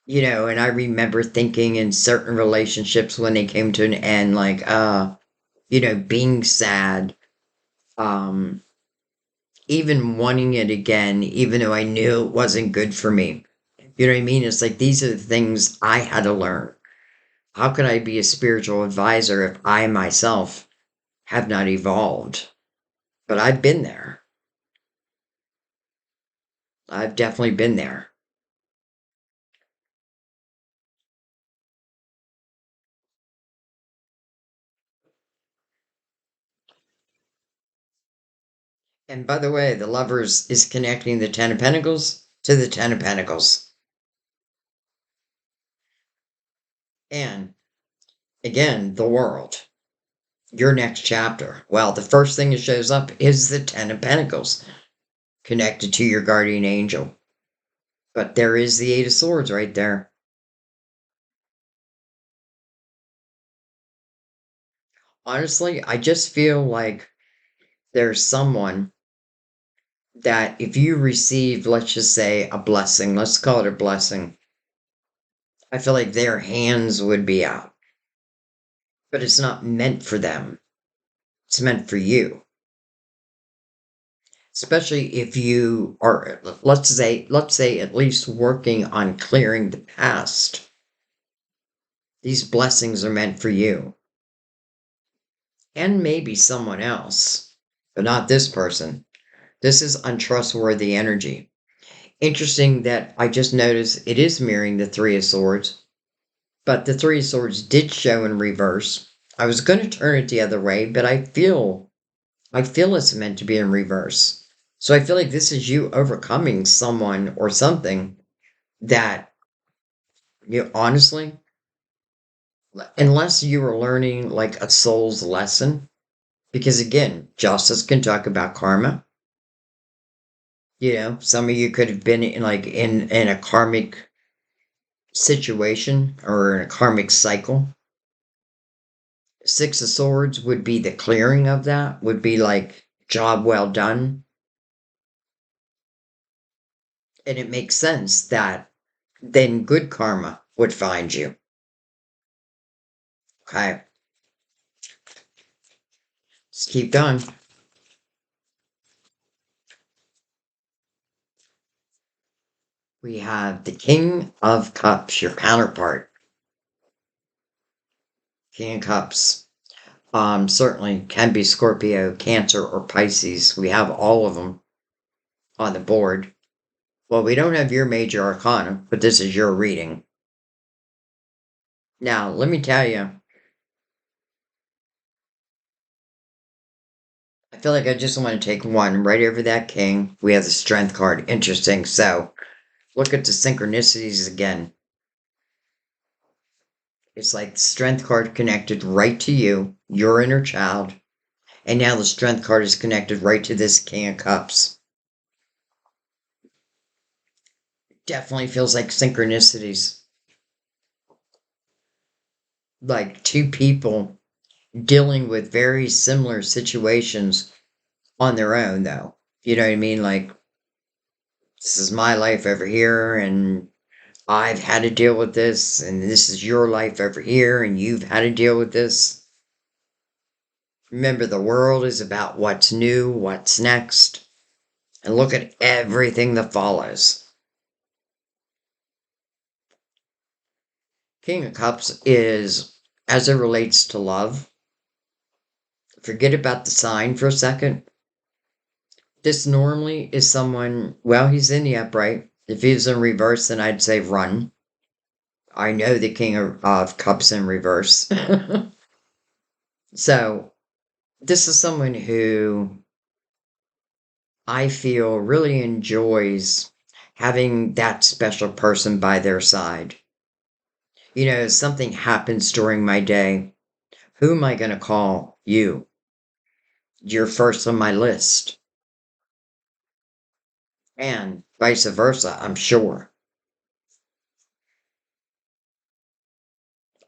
I remember thinking in certain relationships when they came to an end, like, being sad, um, even wanting it again, even though I knew it wasn't good for me. You know what I mean? It's like these are the things I had to learn. How can I be a spiritual advisor if I myself have not evolved? But I've been there. I've definitely been there. And by the way, the lovers is connecting the Ten of Pentacles to the Ten of Pentacles. And again, the world. Your next chapter. Well, the first thing that shows up is the Ten of Pentacles connected to your guardian angel. But there is the Eight of Swords right there. Honestly, I just feel like there's someone that if you receive, let's just say, a blessing, let's call it a blessing, I feel like their hands would be out. But it's not meant for them, it's meant for you. Especially if you are, let's say at least working on clearing the past. These blessings are meant for you. and maybe someone else, but not this person. This is untrustworthy energy. Interesting that I just noticed it is mirroring the Three of Swords, but the Three of Swords did show in reverse. I was going to turn it the other way, but I feel it's meant to be in reverse. So I feel like this is you overcoming someone or something that you honestly, unless you were learning like a soul's lesson, because again, justice can talk about karma. Some of you could have been in like in a karmic situation or in a karmic cycle. Six of Swords would be the clearing of that, would be like job well done. And it makes sense that then good karma would find you. Okay, let's keep going. We have the King of Cups, your counterpart. King of Cups. Certainly can be Scorpio, Cancer, or Pisces. We have all of them on the board. Well, we don't have your major arcana, but this is your reading. Now, let me tell you, I feel like I just want to take one right over that king. We have the strength card. Interesting. So, look at the synchronicities again. It's like the strength card connected right to you, your inner child. And now the strength card is connected right to this King of Cups. Definitely feels like synchronicities. Like two people dealing with very similar situations on their own, though. You know what I mean? Like, this is my life over here, and I've had to deal with this, and this is your life over here, and you've had to deal with this. Remember, the world is about what's new, what's next, and look at everything that follows. King of Cups is, as it relates to love, forget about the sign for a second. This normally is someone, well, he's in the upright. If he was in reverse, then I'd say run. I know the King of Cups in reverse. So, this is someone who I feel really enjoys having that special person by their side. Something happens during my day. Who am I going to call? You. You're first on my list. And vice versa, I'm sure.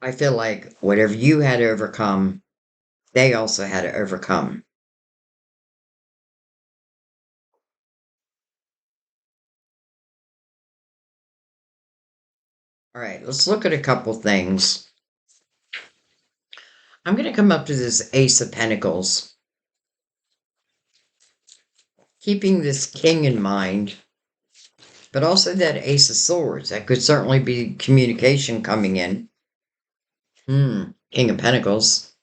I feel like whatever you had to overcome, they also had to overcome. All right, let's look at a couple things. I'm going to come up to this Ace of Pentacles. Keeping this king in mind, but also that Ace of Swords. That could certainly be communication coming in. King of Pentacles.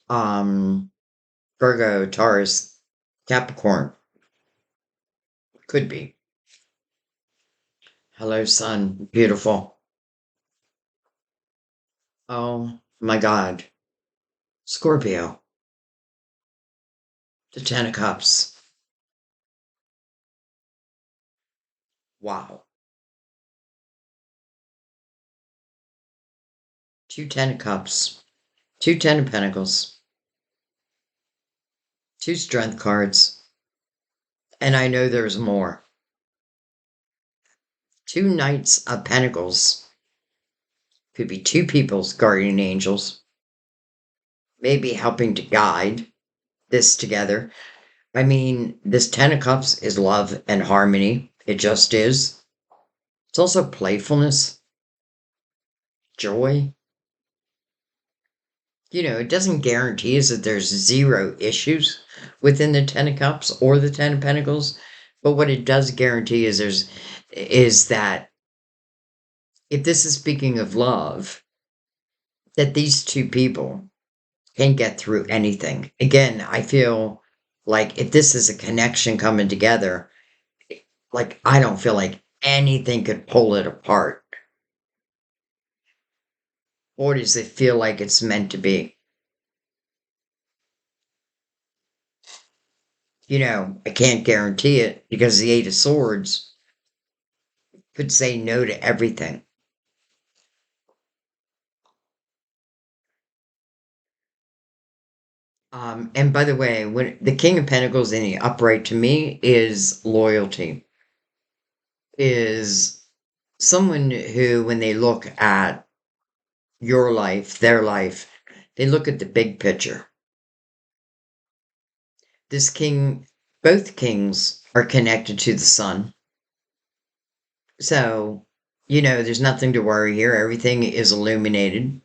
Virgo, Taurus, Capricorn. Could be. Hello, sun. Beautiful. Oh my God. Scorpio. The Ten of Cups. Wow. Two Ten of Cups. Two Ten of Pentacles. Two Strength cards. And I know there's more. Two Knights of Pentacles. Could be two people's guardian angels. Maybe helping to guide this together. I mean, this Ten of Cups is love and harmony. It just is. It's also playfulness, joy. It doesn't guarantee us that there's zero issues within the Ten of Cups or the Ten of Pentacles. But what it does guarantee is that if this is speaking of love, that these two people can't get through anything. Again, I feel like if this is a connection coming together, like I don't feel like anything could pull it apart. Or does it feel like it's meant to be? I can't guarantee it because the Eight of Swords could say no to everything. And by the way, when the King of Pentacles in the upright to me is loyalty, is someone who, when they look at your life, their life, they look at the big picture. This king, both kings are connected to the sun. So, there's nothing to worry here. Everything is illuminated.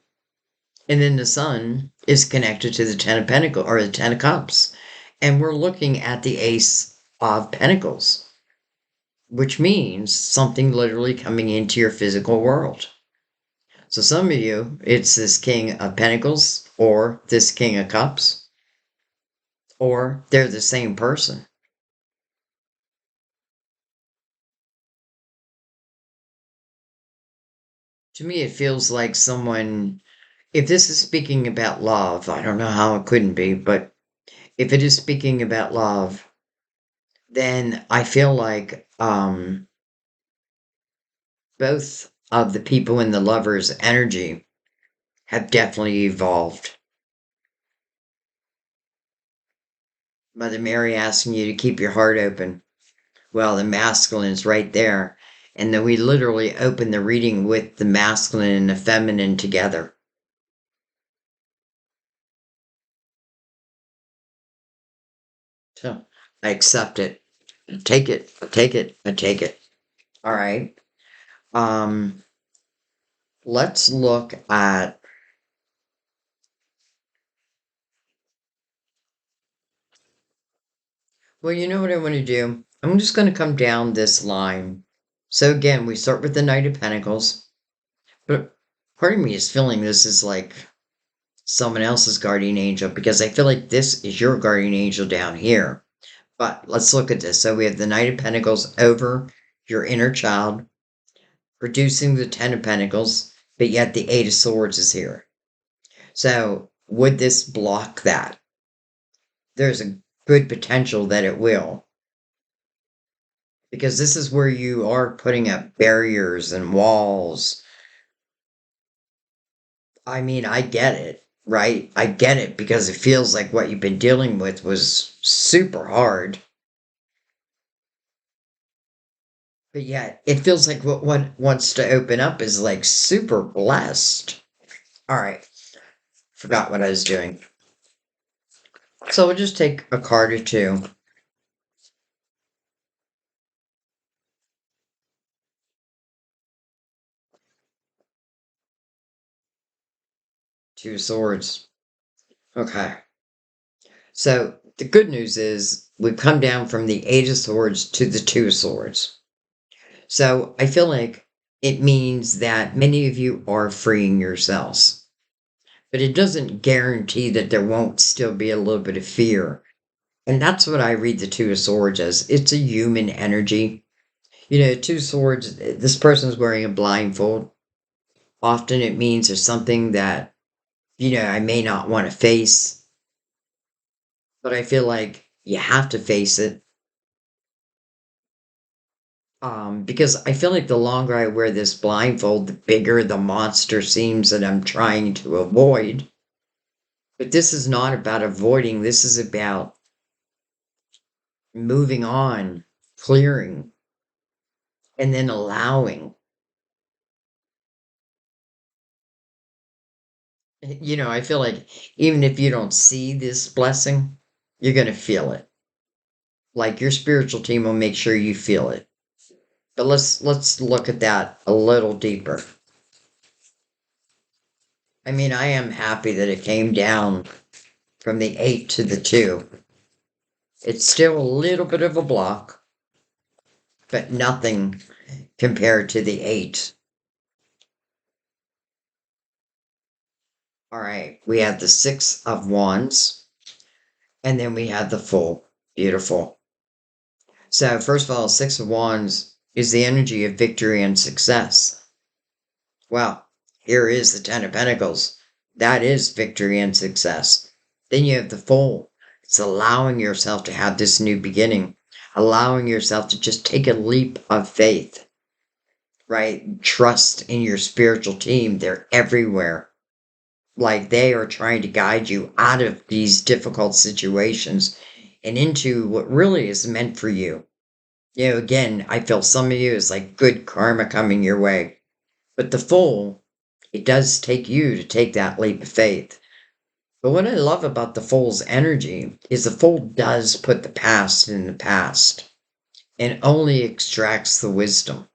And then the sun is connected to the Ten of Pentacles or the Ten of Cups. And we're looking at the Ace of Pentacles, which means something literally coming into your physical world. So some of you, it's this King of Pentacles or this King of Cups, or they're the same person. To me, it feels like someone, if this is speaking about love, I don't know how it couldn't be, but if it is speaking about love, then I feel like both of the people in the lover's energy have definitely evolved. Mother Mary asking you to keep your heart open. Well, the masculine is right there. And then we literally open the reading with the masculine and the feminine together. So I accept it. Take it. Take it. I take it. All right. Um, let's look at, well, you know what I want to do? I'm just going to come down this line. So again, we start with the Knight of Pentacles, but part of me is feeling this is like someone else's guardian angel because I feel like this is your guardian angel down here. But let's look at this. So we have the Knight of Pentacles over your inner child, producing the Ten of Pentacles, but yet the Eight of Swords is here. So would this block that? There's a good potential that it will. Because this is where you are putting up barriers and walls. I mean, I get it, right? I get it because it feels like what you've been dealing with was super hard. But yet, it feels like what one wants to open up is like super blessed. All right, forgot what I was doing. So we'll just take a card or two. Two of Swords. Okay. So the good news is we've come down from the Eight of Swords to the Two of Swords. So I feel like it means that many of you are freeing yourselves. But it doesn't guarantee that there won't still be a little bit of fear. And that's what I read the Two of Swords as. It's a human energy. Two swords, this person's wearing a blindfold. Often it means there's something that, I may not want to face, but I feel like you have to face it. Because I feel like the longer I wear this blindfold, the bigger the monster seems that I'm trying to avoid. But this is not about avoiding, this is about moving on, clearing, and then allowing. I feel like even if you don't see this blessing, you're going to feel it. Like your spiritual team will make sure you feel it. But let's look at that a little deeper. I mean, I am happy that it came down from the 8 to the 2. It's still a little bit of a block, but nothing compared to the 8. All right, we have the Six of Wands, and then we have the Fool. Beautiful. So, first of all, Six of Wands is the energy of victory and success. Well, here is the Ten of Pentacles. That is victory and success. Then you have the Fool. It's allowing yourself to have this new beginning, allowing yourself to just take a leap of faith, right? Trust in your spiritual team. They're everywhere. Like they are trying to guide you out of these difficult situations and into what really is meant for you. You know, again, I feel some of you is like good karma coming your way. But the Fool, it does take you to take that leap of faith. But what I love about the Fool's energy is the Fool does put the past in the past and only extracts the wisdom.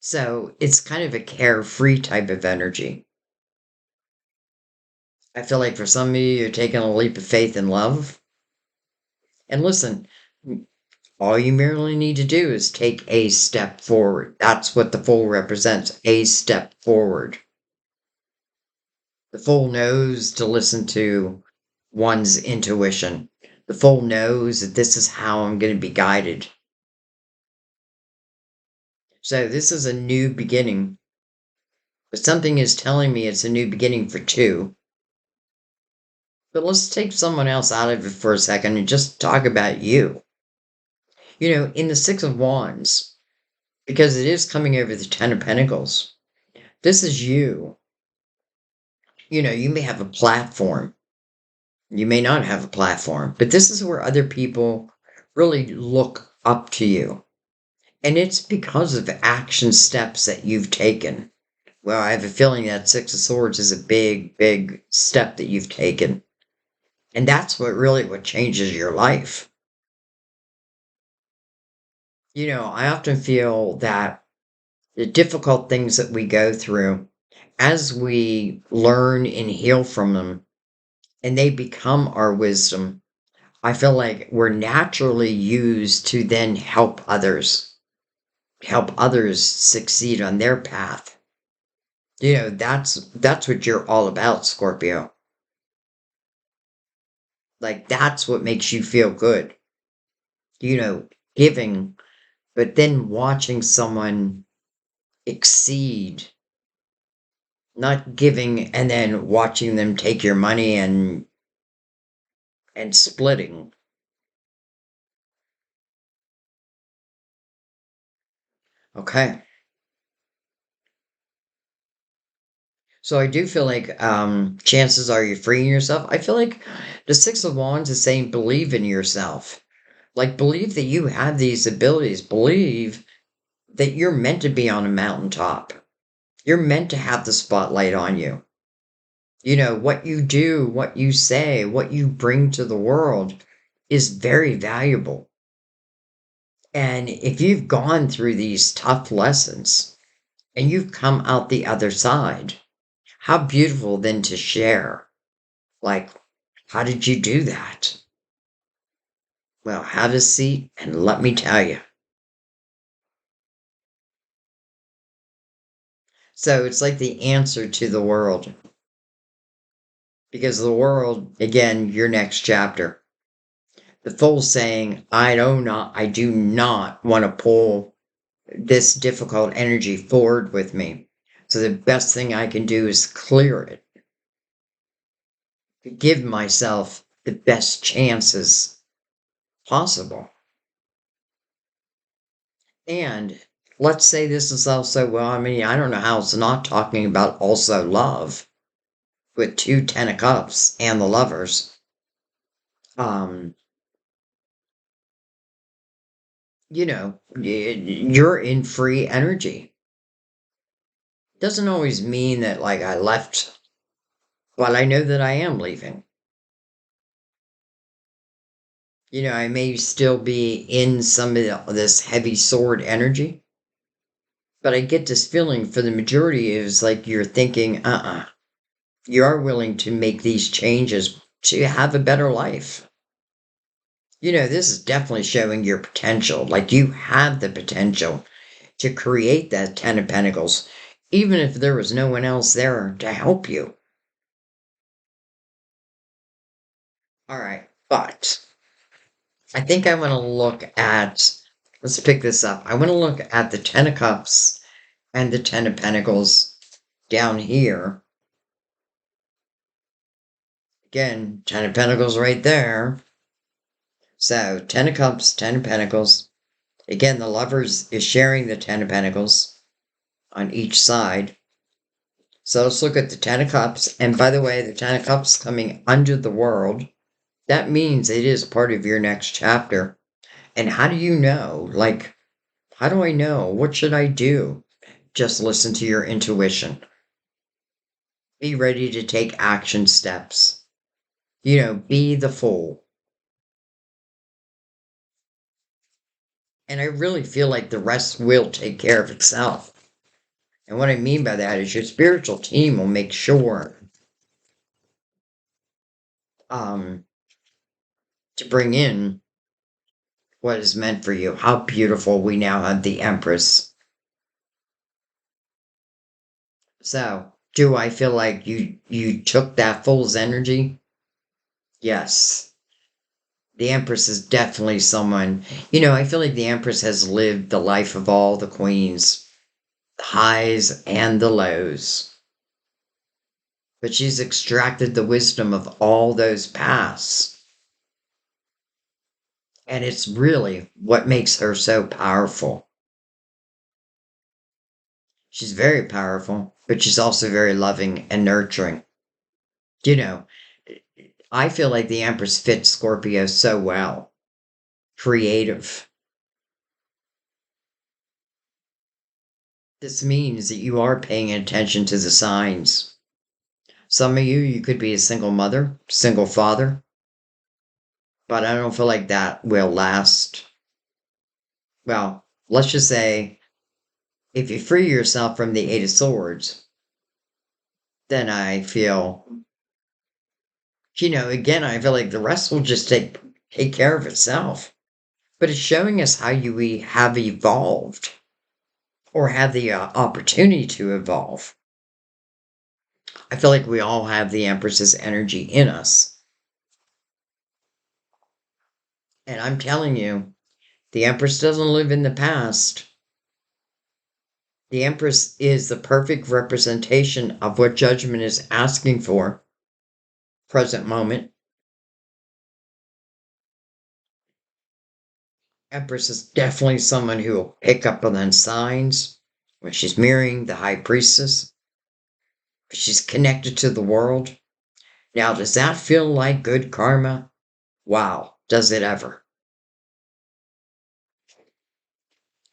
So it's kind of a carefree type of energy. I feel like for some of you, you're taking a leap of faith in love. And listen, all you merely need to do is take a step forward. That's what the Fool represents, a step forward. The Fool knows to listen to one's intuition. The Fool knows that this is how I'm going to be guided. So this is a new beginning. But something is telling me it's a new beginning for two. But let's take someone else out of it for a second and just talk about you. You know, in the Six of Wands, because it is coming over the Ten of Pentacles, this is you. You know, you may have a platform. You may not have a platform, but this is where other people really look up to you. And it's because of action steps that you've taken. Well, I have a feeling that Six of Swords is a big, big step that you've taken. And that's what changes your life. You know, I often feel that the difficult things that we go through, as we learn and heal from them, and they become our wisdom, I feel like we're naturally used to then help others succeed on their path. You know, that's what you're all about, Scorpio. Like that's what makes you feel good. You know, giving, but then watching someone exceed, not giving and then watching them take your money and splitting. Okay. So I do feel like chances are you're freeing yourself. I feel like the Six of Wands is saying believe in yourself. Like believe that you have these abilities. Believe that you're meant to be on a mountaintop. You're meant to have the spotlight on you. You know, what you do, what you say, what you bring to the world is very valuable. And if you've gone through these tough lessons and you've come out the other side, how beautiful then to share. Like, how did you do that? Well, have a seat and let me tell you. So it's like the answer to the world. Because the world, again, your next chapter. The Fool's saying, I do not want to pull this difficult energy forward with me. So the best thing I can do is clear it. Give myself the best chances possible. And let's say this is also, well, I mean, I don't know how it's not talking about also love with two Ten of Cups and the Lovers. Um, you know, you're in free energy. Doesn't always mean that like I left, but I know that I am leaving. You know, I may still be in some of this heavy sword energy, but I get this feeling for the majority is like you're thinking, you are willing to make these changes to have a better life. You know, this is definitely showing your potential. Like you have the potential to create that Ten of Pentacles. even if there was no one else there to help you. All right, but I think I want to look at, let's pick this up. I want to look at the Ten of Cups and the Ten of Pentacles down here. Again, Ten of Pentacles right there. So, Ten of Cups, Ten of Pentacles. Again, the Lovers is sharing the Ten of Pentacles on each side. So let's look at the Ten of Cups. And by the way, the Ten of Cups coming under the world. That means it is part of your next chapter. And how do you know? Like, how do I know? What should I do? Just listen to your intuition. Be ready to take action steps. Be the fool. And I really feel like the rest will take care of itself. And what I mean by that is your spiritual team will make sure um, to bring in what is meant for you. How beautiful we now have the Empress. So, do I feel like you took that fool's energy? Yes. The Empress is definitely someone, I feel like the Empress has lived the life of all the queens, the highs and the lows. But she's extracted the wisdom of all those paths. And it's really what makes her so powerful. She's very powerful, but she's also very loving and nurturing. You know, I feel like the Empress fits Scorpio so well. Creative. This means that you are paying attention to the signs. Some of you could be a single mother, single father, but I don't feel like that will last. Well, let's just say if you free yourself from the Eight of Swords, then I feel, again, I feel like the rest will just take care of itself. But it's showing us how you have evolved or have the opportunity to evolve. I feel like we all have the Empress's energy in us. And I'm telling you, the Empress doesn't live in the past. The Empress is the perfect representation of what Judgment is asking for. Present moment. Empress is definitely someone who will pick up on signs when she's mirroring the High Priestess. She's connected to the world. Now, does that feel like good karma? Wow, does it ever?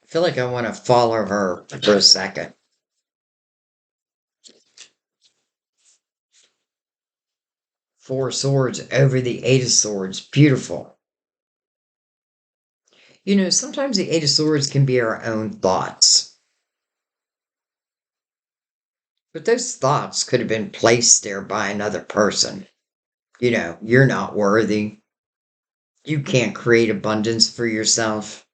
I feel like I want to follow her for a second. Four swords over the Eight of Swords. Beautiful. Sometimes the Eight of Swords can be our own thoughts. But those thoughts could have been placed there by another person. You're not worthy. You can't create abundance for yourself.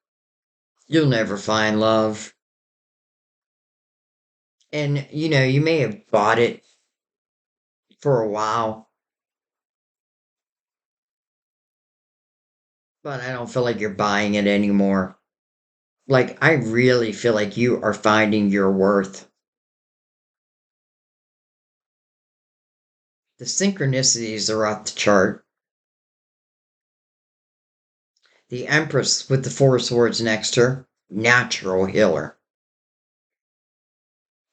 You'll never find love. And, you may have bought it for a while, but I don't feel like you're buying it anymore. Like, I really feel like you are finding your worth. The synchronicities are off the chart. The Empress with the Four Swords next to her, natural healer.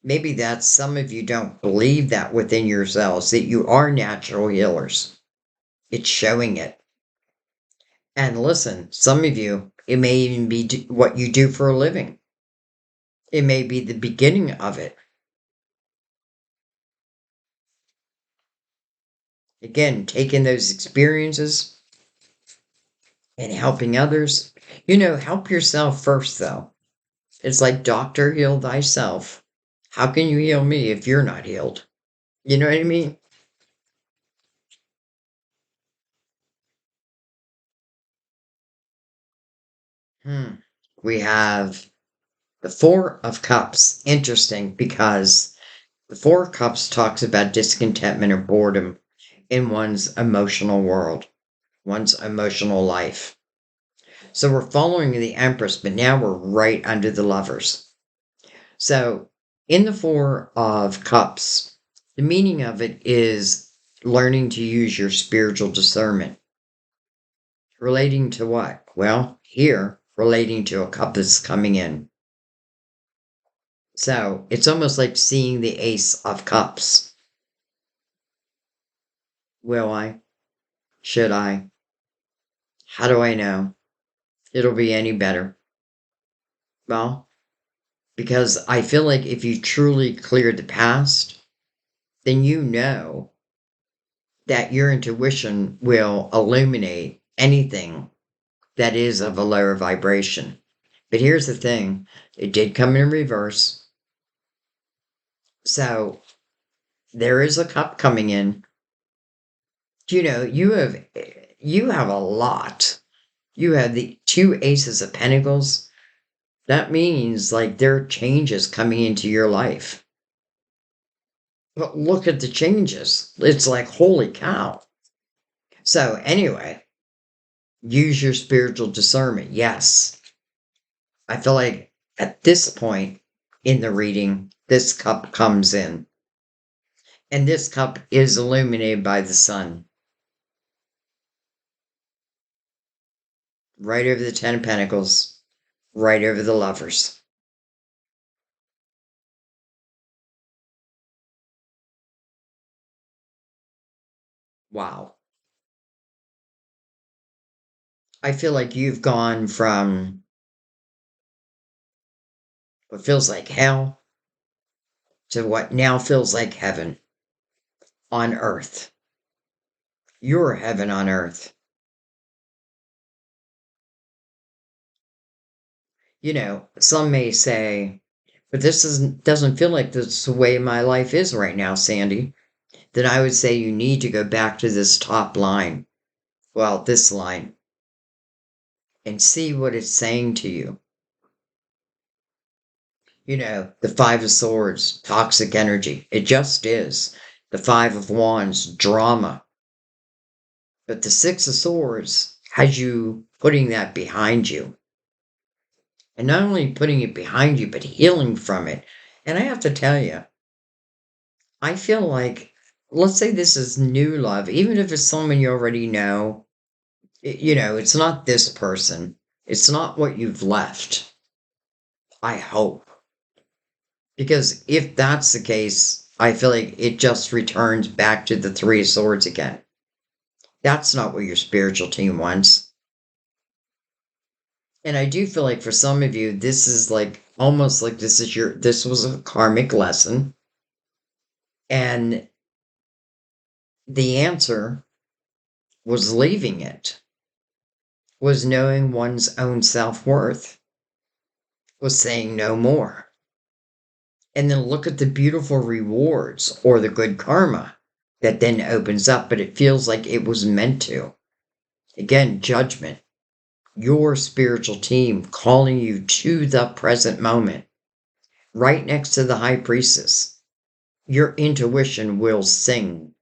Maybe that's some of you don't believe that within yourselves, that you are natural healers. It's showing it. And listen, some of you, it may even be what you do for a living. It may be the beginning of it. Again, taking those experiences and helping others. Help yourself first, though. It's like, doctor, heal thyself. How can you heal me if you're not healed? You know what I mean? We have The Four of Cups, interesting because the Four of Cups talks about discontentment or boredom in one's emotional world, one's emotional life. So we're following the Empress, but now we're right under the Lovers. So in the Four of Cups, the meaning of it is learning to use your spiritual discernment. Relating to what? Well, here, relating to a cup that's coming in. So it's almost like seeing the Ace of Cups. Will I? Should I? How do I know it'll be any better? Well, because I feel like if you truly cleared the past, then you know that your intuition will illuminate anything that is of a lower vibration. But here's the thing, it did come in reverse. So there is a cup coming in. You know, you have a lot. You have the two aces of pentacles. That means like there are changes coming into your life. But look at the changes. It's like, holy cow. So anyway, use your spiritual discernment. Yes. I feel like at this point in the reading, this cup comes in. And this cup is illuminated by the sun. Right over the Ten of Pentacles, right over the Lovers. Wow. I feel like you've gone from what feels like hell to what now feels like heaven on earth. Your heaven on earth. You know, some may say, but doesn't feel like this is the way my life is right now, Sandy. Then I would say you need to go back to this top line. Well, this line. And see what it's saying to you. You know, the Five of Swords, toxic energy. It just is. The Five of Wands, drama. But the Six of Swords has you putting that behind you. And not only putting it behind you, but healing from it. And I have to tell you, I feel like, let's say this is new love, even if it's someone you already know, you know, it's not this person. It's not what you've left. I hope. Because if that's the case, I feel like it just returns back to the Three of Swords again. That's not what your spiritual team wants. And I do feel like for some of you, this is like almost like this was a karmic lesson. And the answer was leaving it, was knowing one's own self-worth, was saying no more. And then look at the beautiful rewards or the good karma that then opens up, but it feels like it was meant to. Again, judgment. Your spiritual team calling you to the present moment, right next to the high priestess. Your intuition will sing.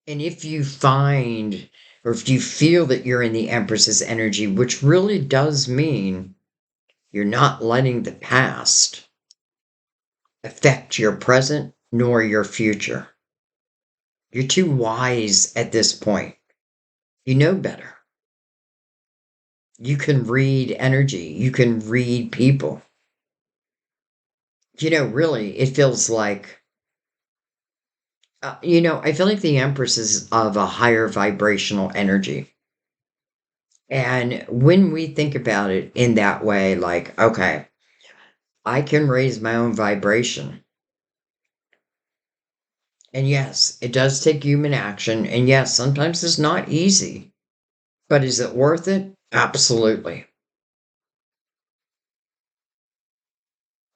And if you find, or if you feel that you're in the Empress's energy, which really does mean you're not letting the past affect your present nor your future. You're too wise at this point. You know better. You can read energy. You can read people. You know, really, it feels like, you know, I feel like the Empress is of a higher vibrational energy. And when we think about it in that way, like, okay, I can raise my own vibration. And yes, it does take human action. And yes, sometimes it's not easy. But is it worth it? Absolutely.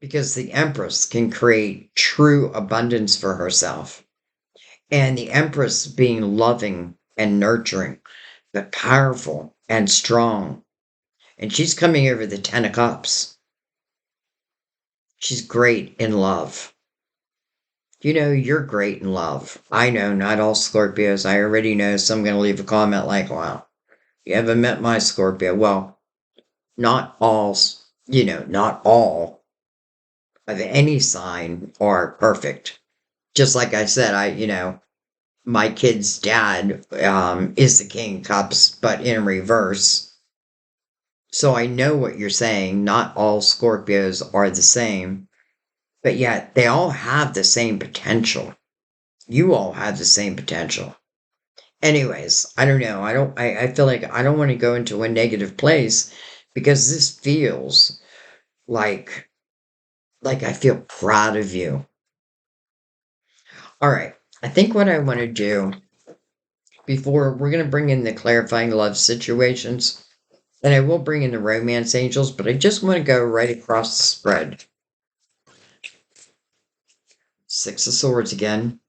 Because the Empress can create true abundance for herself. And the Empress being loving and nurturing, but powerful and strong. And she's coming over the 10 of Cups. She's great in love. You know, you're great in love. I know, not all Scorpios. I already know, so I'm going to leave a comment like, wow, you haven't met my Scorpio. Well, not all, not all of any sign are perfect. Just like I said, my kid's dad is the King of Cups, but in reverse. So I know what you're saying. Not all Scorpios are the same, but yet they all have the same potential. You all have the same potential. Anyways, I don't know. I feel like I don't want to go into a negative place because this feels like I feel proud of you. All right. I think what I want to do before we're going to bring in the clarifying love situations, and I will bring in the romance angels, but I just want to go right across the spread. Six of Swords again.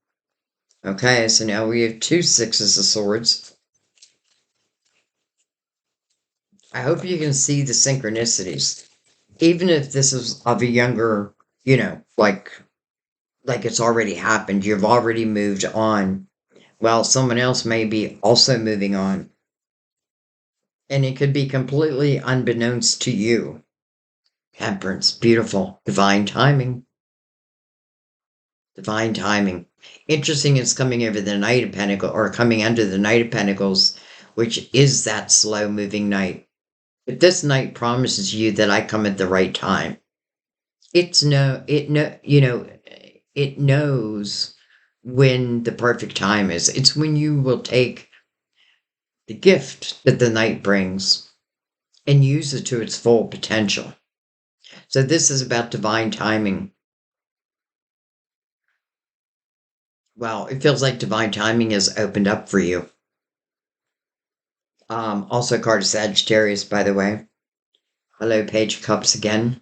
Okay, so now we have two Sixes of Swords. I hope you can see the synchronicities. Even if this is of a younger, like it's already happened, you've already moved on. Well, someone else may be also moving on. And it could be completely unbeknownst to you. Temperance, beautiful, divine timing. Divine timing. Interesting, it's coming over the Knight of Pentacles, or coming under the Knight of Pentacles, which is that slow moving knight. But this knight promises you that I come at the right time. It knows when the perfect time is. It's when you will take the gift that the knight brings and use it to its full potential. So this is about divine timing. Wow, it feels like divine timing has opened up for you. Also card of Sagittarius, by the way. Hello, Page of Cups again.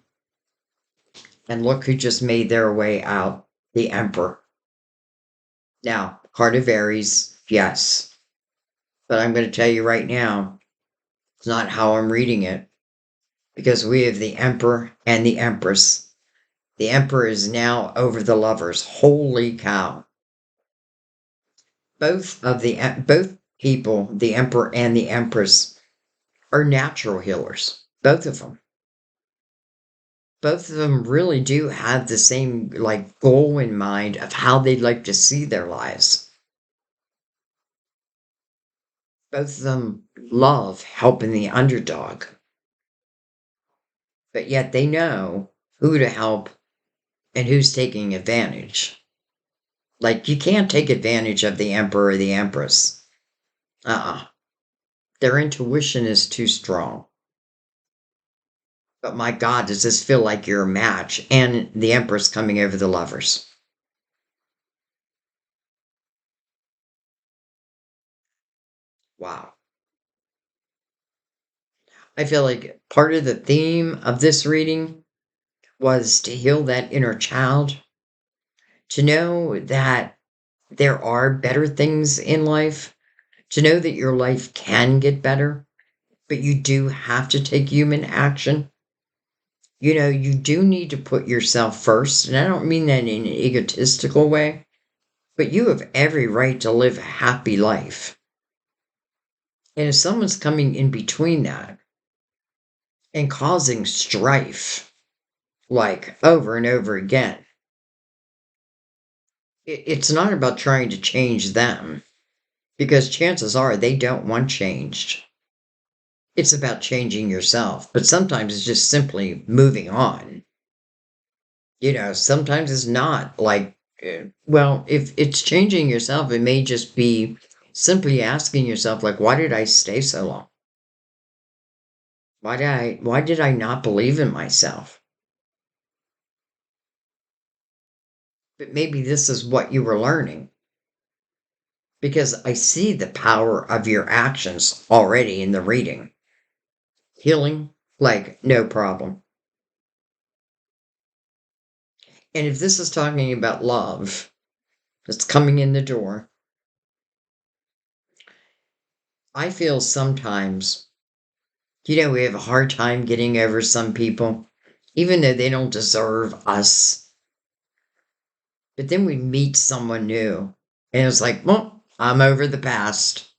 And look who just made their way out. The Emperor. Now, card of Aries, yes. But I'm going to tell you right now, it's not how I'm reading it. Because we have the Emperor and the Empress. The Emperor is now over the lovers. Holy cow. Both people, the Emperor and the Empress, are natural healers. Both of them. Both of them really do have the same goal in mind of how they'd like to see their lives. Both of them love helping the underdog. But yet they know who to help and who's taking advantage. Like, you can't take advantage of the Emperor or the Empress. Their intuition is too strong. But my God, does this feel like you're a match? And the Empress coming over the lovers. Wow. I feel like part of the theme of this reading was to heal that inner child, to know that there are better things in life, to know that your life can get better, but you do have to take human action. You do need to put yourself first, and I don't mean that in an egotistical way, but you have every right to live a happy life. And if someone's coming in between that and causing strife, over and over again, it's not about trying to change them, because chances are they don't want changed. It's about changing yourself, but sometimes it's just simply moving on. Sometimes it's not if it's changing yourself, it may just be simply asking yourself, why did I stay so long? Why did I not believe in myself? But maybe this is what you were learning. Because I see the power of your actions already in the reading. Healing, no problem. And if this is talking about love that's coming in the door, I feel sometimes We have a hard time getting over some people, even though they don't deserve us. But then we meet someone new, and it's like, well, I'm over the past.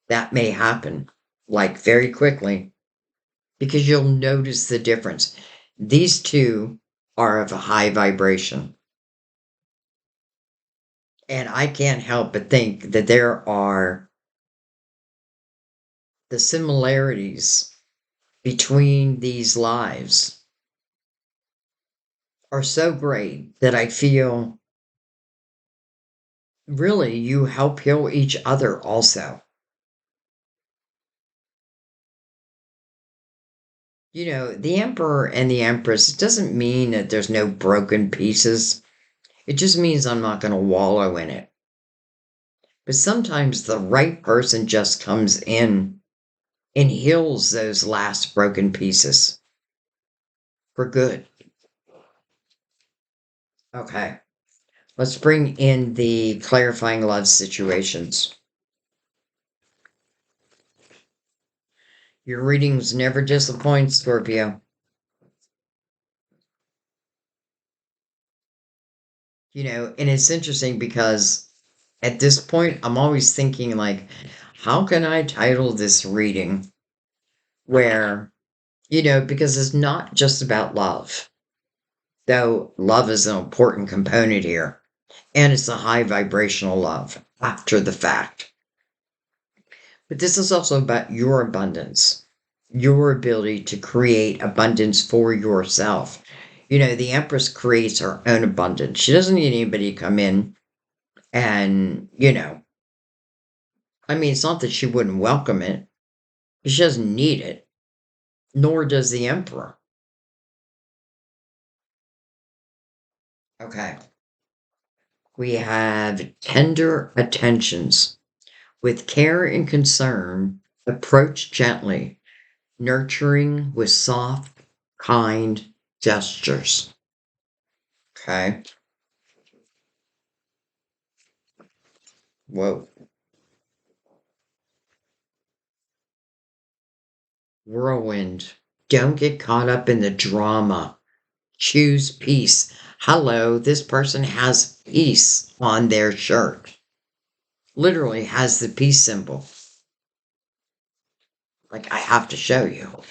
That may happen, like very quickly, because you'll notice the difference. These two are of a high vibration. And I can't help but think that there are the similarities between these lives are so great that I feel really you help heal each other also. The emperor and the empress, it doesn't mean that there's no broken pieces. It just means I'm not going to wallow in it. But sometimes the right person just comes in and heals those last broken pieces for good. Okay. Let's bring in the clarifying love situations. Your readings never disappoint, Scorpio. And it's interesting because at this point, I'm always thinking, like, how can I title this reading where, because it's not just about love, though love is an important component here, and it's a high vibrational love after the fact. But this is also about your abundance, your ability to create abundance for yourself. The Empress creates her own abundance. She doesn't need anybody to come in and, it's not that she wouldn't welcome it, but she doesn't need it, nor does the Emperor. Okay. We have tender attentions. With care and concern, approach gently, nurturing with soft, kind gestures. Okay. Whoa. Whirlwind. Don't get caught up in the drama. Choose peace. Hello, this person has peace on their shirt. Literally has the peace symbol. Like, I have to show you.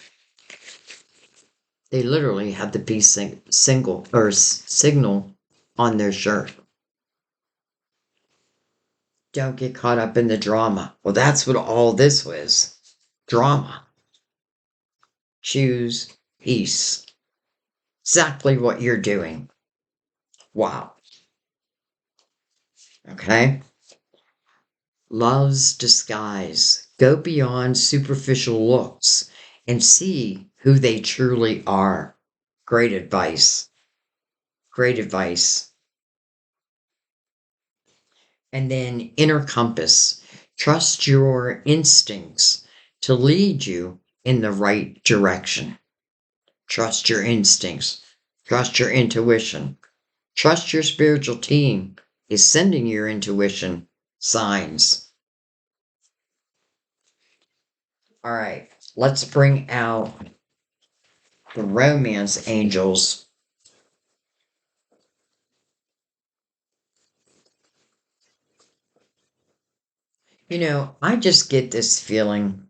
They literally have the peace single or signal on their shirt. Don't get caught up in the drama. Well, that's what all this was. Drama. Choose peace. Exactly what you're doing. Wow. Okay. Love's disguise. Go beyond superficial looks and see who they truly are. Great advice. Great advice. And then inner compass. Trust your instincts to lead you in the right direction. Trust your instincts. Trust your intuition. Trust your spiritual team is sending your intuition signs. All right, let's bring out the romance angels. I just get this feeling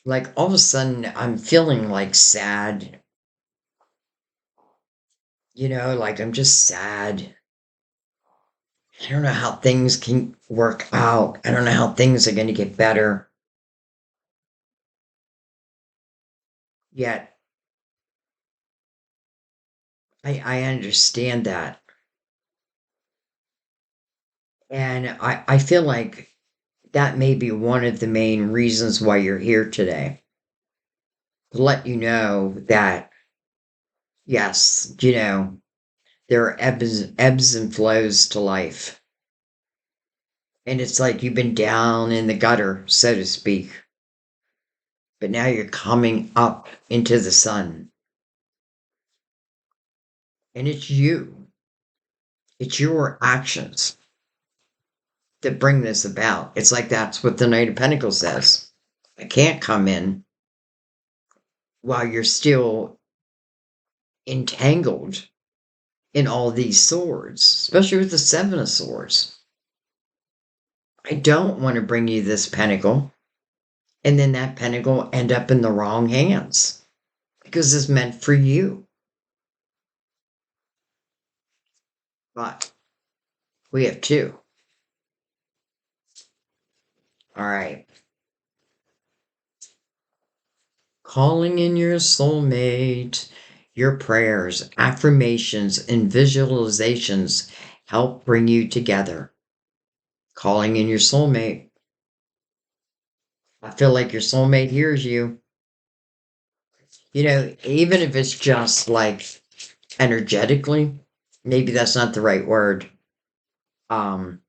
like all of a sudden I'm feeling like sad. Like I'm just sad. I don't know how things can work out. I don't know how things are going to get better. Yet I understand that. And I feel like that may be one of the main reasons why you're here today. To let you know that, yes, there are ebbs and flows to life. And it's like you've been down in the gutter, so to speak. But now you're coming up into the sun. And it's you. It's your actions that bring this about. It's like that's what the Knight of Pentacles says. I can't come in while you're still entangled in all these swords, especially with the Seven of Swords. I don't want to bring you this pentacle, and then that pentacle end up in the wrong hands because it's meant for you. But we have two. All right. Calling in your soulmate. Your prayers, affirmations, and visualizations help bring you together. Calling in your soulmate. I feel like your soulmate hears you. You know, even if it's just like energetically, maybe that's not the right word. Um,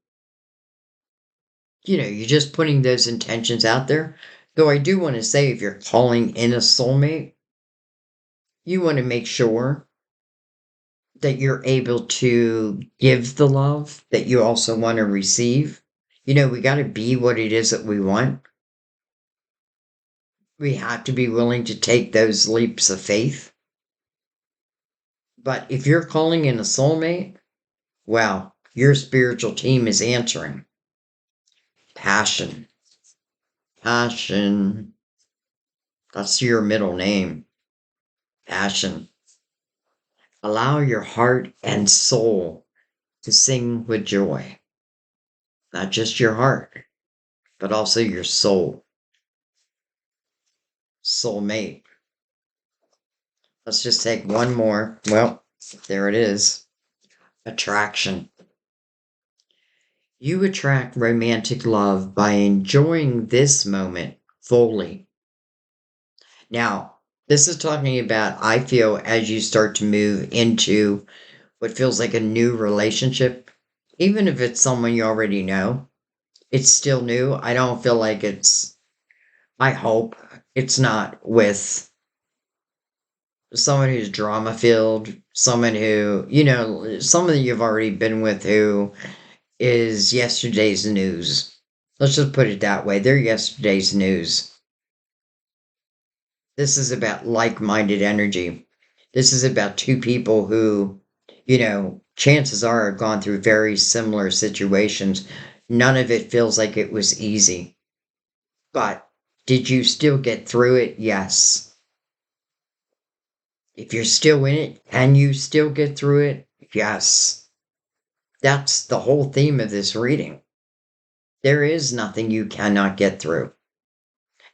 you're just putting those intentions out there. Though I do want to say if you're calling in a soulmate, you want to make sure that you're able to give the love that you also want to receive. We got to be what it is that we want. We have to be willing to take those leaps of faith. But if you're calling in a soulmate, well, your spiritual team is answering. Passion. Passion. That's your middle name. Passion. Allow your heart and soul to sing with joy. Not just your heart, but also your soul. Soulmate. Let's just take one more. Well, there it is. Attraction. You attract romantic love by enjoying this moment fully. Now, this is talking about, I feel, as you start to move into what feels like a new relationship, even if it's someone you already know, it's still new. I don't feel like I hope it's not with someone who's drama filled, someone who, someone you've already been with who is yesterday's news. Let's just put it that way. They're yesterday's news. This is about like minded energy. This is about two people who, chances are have gone through very similar situations. None of it feels like it was easy. But did you still get through it? Yes. If you're still in it, can you still get through it? Yes. That's the whole theme of this reading. There is nothing you cannot get through.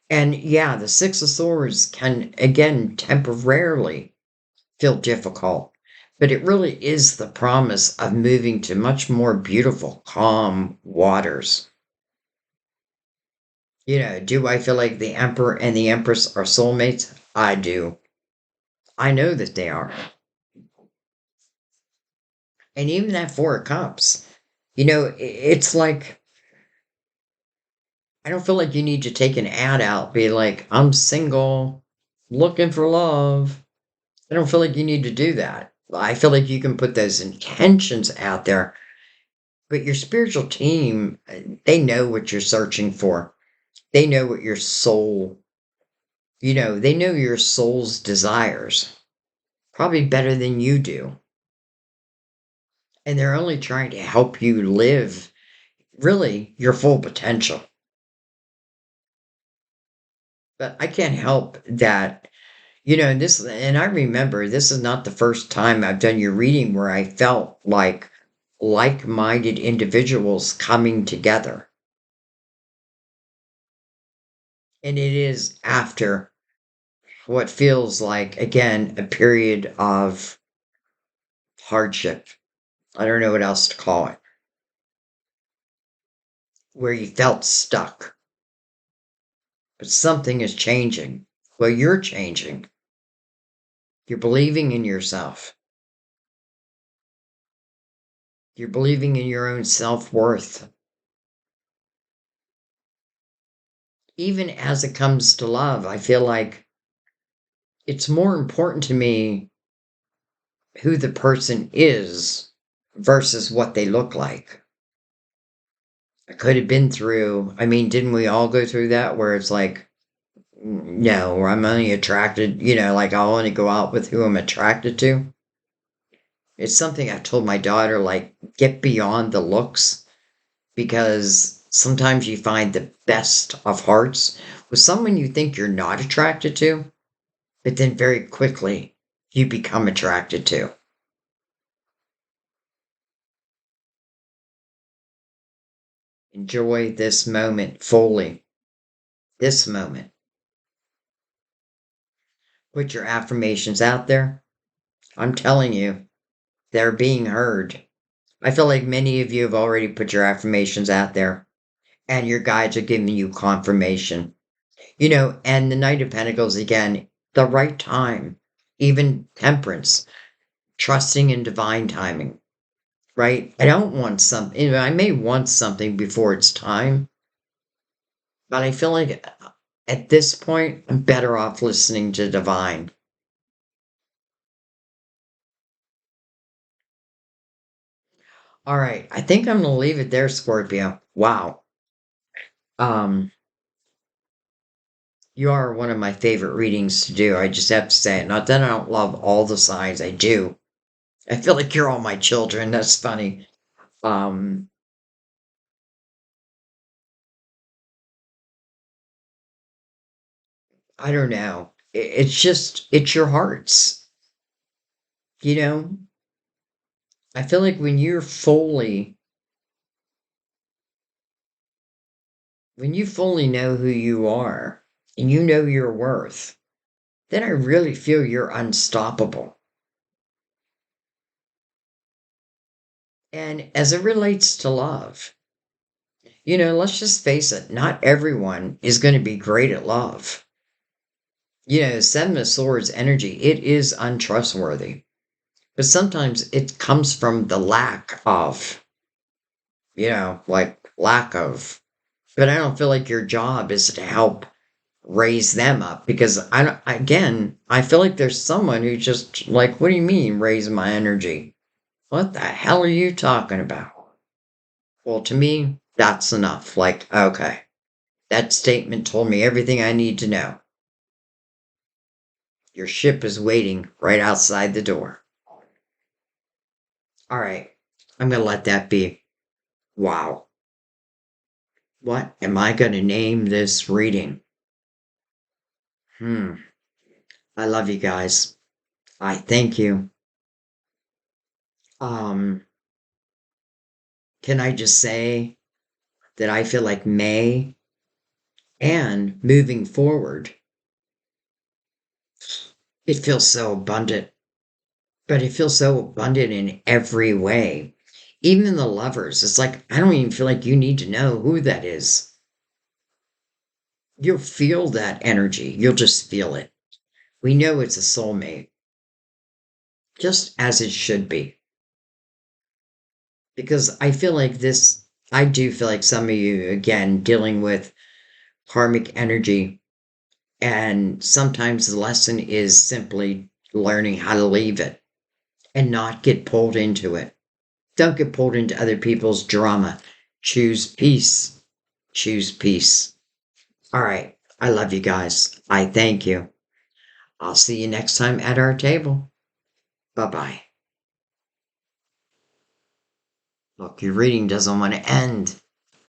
And yeah, the Six of Swords can, again, temporarily feel difficult, but it really is the promise of moving to much more beautiful, calm waters. Do I feel like the Emperor and the Empress are soulmates? I do. I know that they are. And even that Four of Cups, it's like, I don't feel like you need to take an ad out, be like, I'm single, looking for love. I don't feel like you need to do that. I feel like you can put those intentions out there, but your spiritual team, they know what you're searching for. They know what your soul, they know your soul's desires probably better than you do. And they're only trying to help you live really your full potential. But I can't help that, and I remember this is not the first time I've done your reading where I felt like minded individuals coming together. And it is after what feels like, again, a period of hardship. I don't know what else to call it. Where you felt stuck. But something is changing. Well, you're changing. You're believing in yourself. You're believing in your own self-worth. Even as it comes to love, I feel like it's more important to me who the person is versus what they look like. I could have been through, I mean, didn't we all go through that where it's like, No, or I'm only attracted, like I'll only go out with who I'm attracted to. It's something I've told my daughter, like, get beyond the looks because sometimes you find the best of hearts with someone you think you're not attracted to, but then very quickly you become attracted to. Enjoy this moment fully. This moment. Put your affirmations out there. I'm telling you, they're being heard. I feel like many of you have already put your affirmations out there, and your guides are giving you confirmation. And the Knight of Pentacles again, the right time, even temperance, trusting in divine timing, right? I don't want something, I may want something before it's time, but I feel like at this point, I'm better off listening to divine. All right, I think I'm going to leave it there, Scorpio. Wow. Um, you are one of my favorite readings to do. I just have to say it. Not that I don't love all the signs, I do. I feel like you're all my children. That's funny. Um, I don't know. It's just, it's your hearts. You know, I feel like when you fully know who you are and you know your worth, then I really feel you're unstoppable. And as it relates to love, let's just face it, not everyone is going to be great at love. Seven of Swords energy, it is untrustworthy. But sometimes it comes from the lack of, like lack of. But I don't feel like your job is to help raise them up because I feel like there's someone who just like, what do you mean raise my energy? What the hell are you talking about? Well, to me, that's enough. Like, okay, that statement told me everything I need to know. Your ship is waiting right outside the door. All right, I'm going to let that be. Wow. What am I going to name this reading? Hmm. I love you guys. I thank you. Um, can I just say that I feel like May and moving forward, it feels so abundant, but it feels so abundant in every way. Even the lovers, it's like, I don't even feel like you need to know who that is. You'll feel that energy. You'll just feel it. We know it's a soulmate, just as it should be. Because I do feel like some of you, again, dealing with karmic energy. And sometimes the lesson is simply learning how to leave it and not get pulled into it. Don't get pulled into other people's drama. Choose peace. Choose peace. All right. I love you guys. I thank you. I'll see you next time at our table. Bye bye. Look, your reading doesn't want to end.